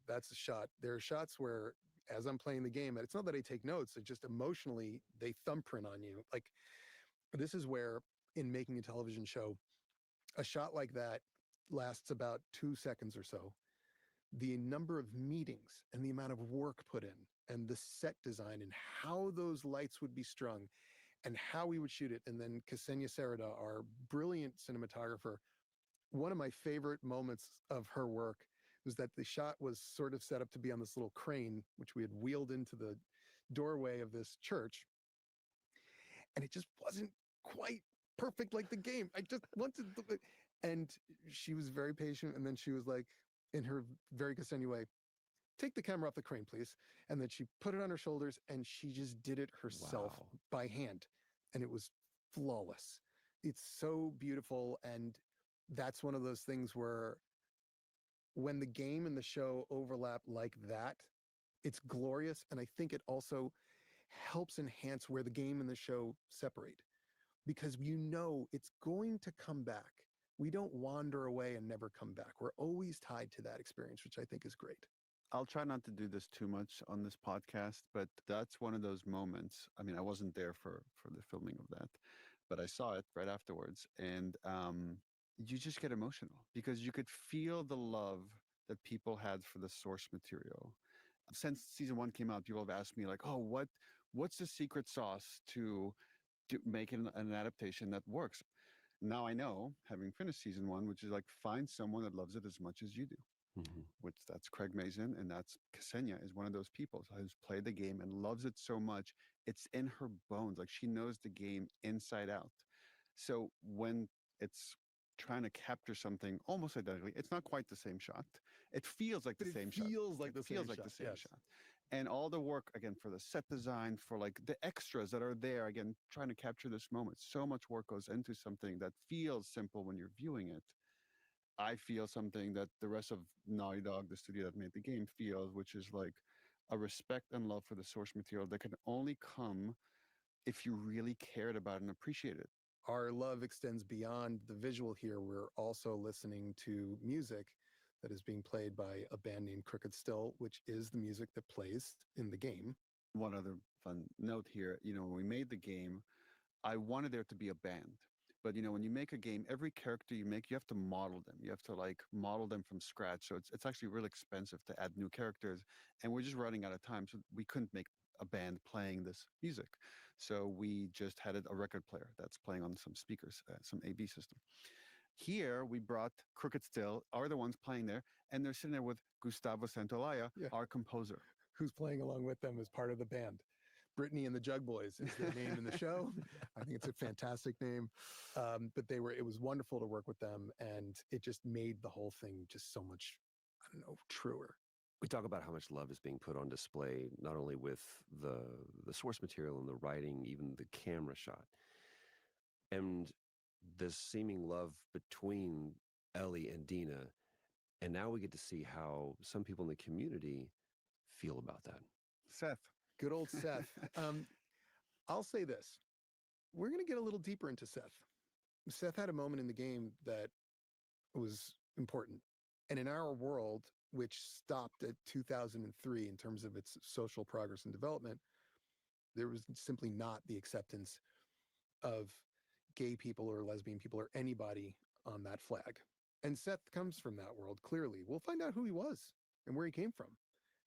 that's a shot. There are shots where, as I'm playing the game, and it's not that I take notes, it's just emotionally, they thumbprint on you. Like, this is where, in making a television show, a shot like that lasts about 2 seconds or so. The number of meetings and the amount of work put in and the set design and how those lights would be strung and how we would shoot it. And then Ksenia Sereda, our brilliant cinematographer, one of my favorite moments of her work was that the shot was sort of set up to be on this little crane, which we had wheeled into the doorway of this church. And it just wasn't quite perfect like the game. I just wanted to. And she was very patient. And then she was like, in her very Ksenia way, take the camera off the crane, please. And then she put it on her shoulders and she just did it herself by hand. And it was flawless. It's so beautiful. And that's one of those things where when the game and the show overlap like that, it's glorious. And I think it also helps enhance where the game and the show separate, because you know it's going to come back. We don't wander away and never come back. We're always tied to that experience, which I think is great. I'll try not to do this too much on this podcast, but that's one of those moments. I mean, I wasn't there for the filming of that, but I saw it right afterwards, and you just get emotional because you could feel the love that people had for the source material. Since season 1 came out, people have asked me like, "Oh, what's the secret sauce to make an adaptation that works?" Now I know, having finished season 1, which is like find someone that loves it as much as you do. Which that's Craig Mazin, and that's Ksenia is one of those people who's played the game and loves it so much. It's in her bones. Like she knows the game inside out. So when it's trying to capture something almost identically, it's not quite the same shot. It feels like the same shot. Feels like the same shot. And all the work, again, for the set design, for like the extras that are there, again, trying to capture this moment. So much work goes into something that feels simple when you're viewing it. I feel something that the rest of Naughty Dog, the studio that made the game, feels, which is like a respect and love for the source material that can only come if you really cared about and appreciated it. Our love extends beyond the visual here. We're also listening to music that is being played by a band named Crooked Still, which is the music that plays in the game. One other fun note here, when we made the game, I wanted there to be a band. But, when you make a game, every character you make, you have to model them. You have to model them from scratch. So it's actually really expensive to add new characters. And we're just running out of time. So we couldn't make a band playing this music. So we just had a record player that's playing on some speakers, some AV system. Here, we brought Crooked Still, are the ones playing there. And they're sitting there with Gustavo Santolaya, our composer. Who's playing along with them as part of the band. Brittany and the Jug Boys is their name in the show. I think it's a fantastic name. But it was wonderful to work with them. And it just made the whole thing just so much, truer. We talk about how much love is being put on display, not only with the source material and the writing, even the camera shot. And this seeming love between Ellie and Dina. And now we get to see how some people in the community feel about that. Seth. Good old Seth. I'll say this. We're going to get a little deeper into Seth. Seth had a moment in the game that was important. And in our world, which stopped at 2003 in terms of its social progress and development, there was simply not the acceptance of gay people or lesbian people or anybody on that flag. And Seth comes from that world, clearly. We'll find out who he was and where he came from.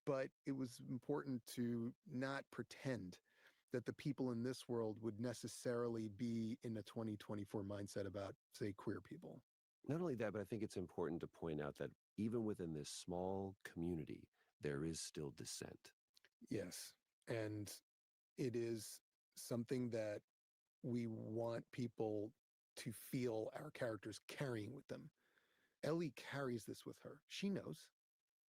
But it was important to not pretend that the people in this world would necessarily be in a 2024 mindset about, say, queer people. Not only that, but I think it's important to point out that even within this small community, there is still dissent. Yes. And it is something that we want people to feel our characters carrying with them. Ellie carries this with her. She knows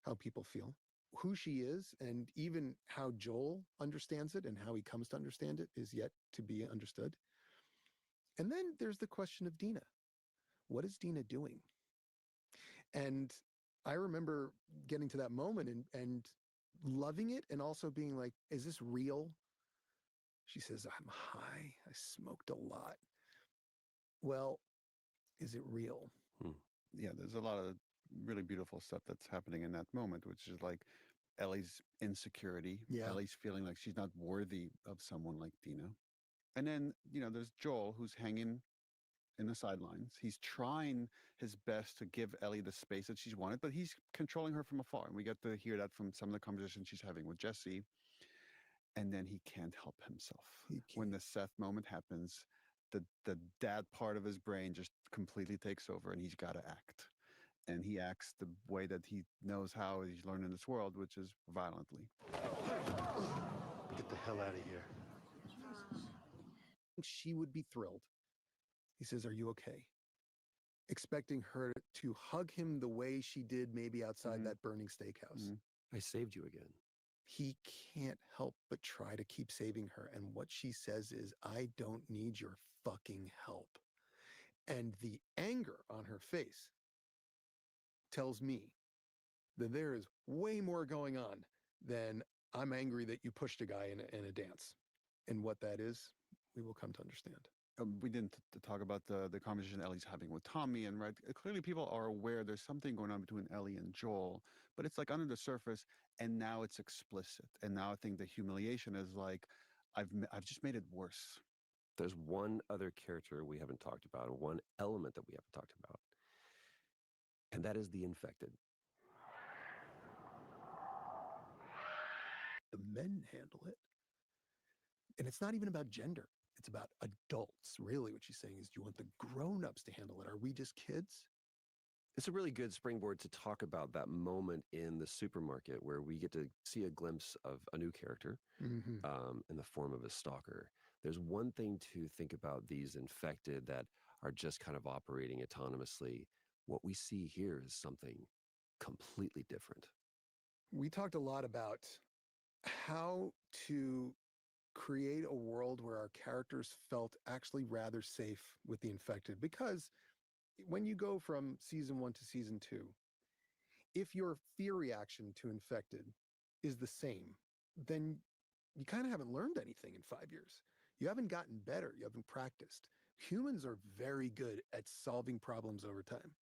how people feel, who she is, and even how Joel understands it and how he comes to understand it is yet to be understood. And then there's the question of Dina. What is Dina doing? And I remember getting to that moment and loving it and also being like, is this real? She says, I'm high. I smoked a lot. Well, is it real? Yeah, there's a lot of really beautiful stuff that's happening in that moment, which is like Ellie's insecurity. Yeah. Ellie's feeling like she's not worthy of someone like Dina. And then, there's Joel who's hanging in the sidelines. He's trying his best to give Ellie the space that she's wanted, but he's controlling her from afar. And we get to hear that from some of the conversations she's having with Jesse. And then he can't help himself. When the Seth moment happens, the dad part of his brain just completely takes over and he's got to act. And he acts the way that he knows how he's learned in this world, which is violently. Get the hell out of here. She would be thrilled He says, "Are you okay?" Expecting her to hug him the way she did maybe outside that burning steakhouse. I saved you again. He can't help but try to keep saving her. And what she says is, "I don't need your fucking help." And the anger on her face tells me that there is way more going on than "I'm angry that you pushed a guy in a dance." And what that is, we will come to understand. We didn't talk about the conversation Ellie's having with Tommy, and right, clearly people are aware there's something going on between Ellie and Joel, but it's like under the surface, and now it's explicit, and now I think the humiliation is like, I've just made it worse. There's one other character we haven't talked about, and one element that we haven't talked about, and that is the infected. The men handle it. And it's not even about gender. It's about adults. Really, what she's saying is, do you want the grown-ups to handle it? Are we just kids? It's a really good springboard to talk about that moment in the supermarket where we get to see a glimpse of a new character in the form of a stalker. There's one thing to think about these infected that are just kind of operating autonomously. What we see here is something completely different. We talked a lot about how to create a world where our characters felt actually rather safe with the infected, because when you go from season 1 to season 2, if your fear reaction to infected is the same, then you kind of haven't learned anything in 5 years. You haven't gotten better. You haven't practiced. Humans are very good at solving problems over time.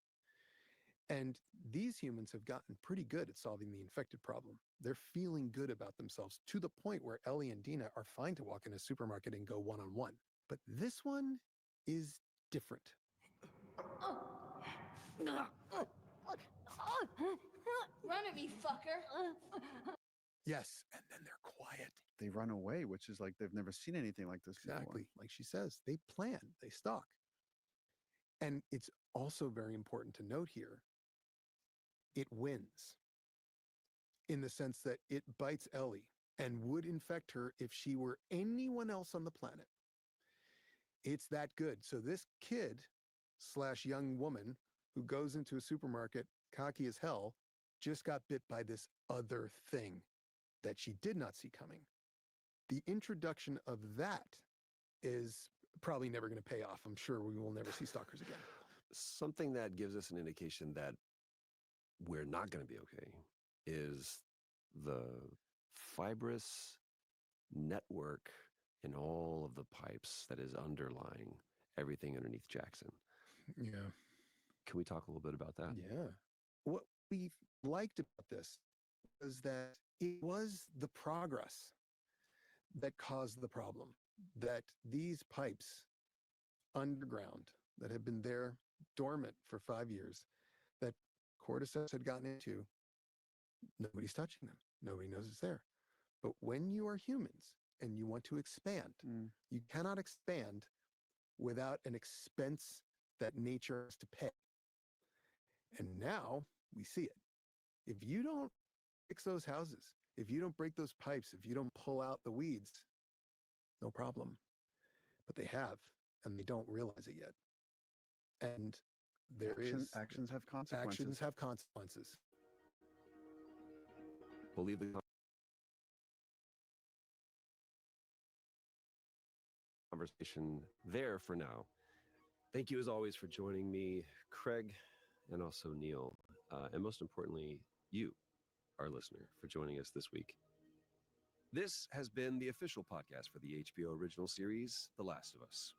And these humans have gotten pretty good at solving the infected problem. They're feeling good about themselves to the point where Ellie and Dina are fine to walk in a supermarket and go one-on-one. But this one is different. Run at me, fucker. Yes, and then they're quiet. They run away, which is like they've never seen anything like this Exactly. before. Like she says, they plan, they stalk. And it's also very important to note here, it wins in the sense that it bites Ellie and would infect her if she were anyone else on the planet. It's that good. So this kid / young woman who goes into a supermarket cocky as hell just got bit by this other thing that she did not see coming. The introduction of that is probably never going to pay off. I'm sure we will never see stalkers again. Something that gives us an indication that we're not going to be okay is the fibrous network in all of the pipes that is underlying everything underneath Jackson. Yeah. Can we talk a little bit about that? Yeah. What we liked about this was that it was the progress that caused the problem, that these pipes underground that had been there dormant for 5 years, that Cordyceps had gotten into, nobody's touching them. Nobody knows it's there. But when you are humans and you want to expand, you cannot expand without an expense that nature has to pay. And now we see it. If you don't fix those houses, if you don't break those pipes, if you don't pull out the weeds, no problem. But they have, and they don't realize it yet. And Actions have consequences. Actions have consequences. We'll leave the conversation there for now. Thank you as always for joining me, Craig, and also Neil. And most importantly, you, our listener, for joining us this week. This has been the official podcast for the HBO original series, The Last of Us.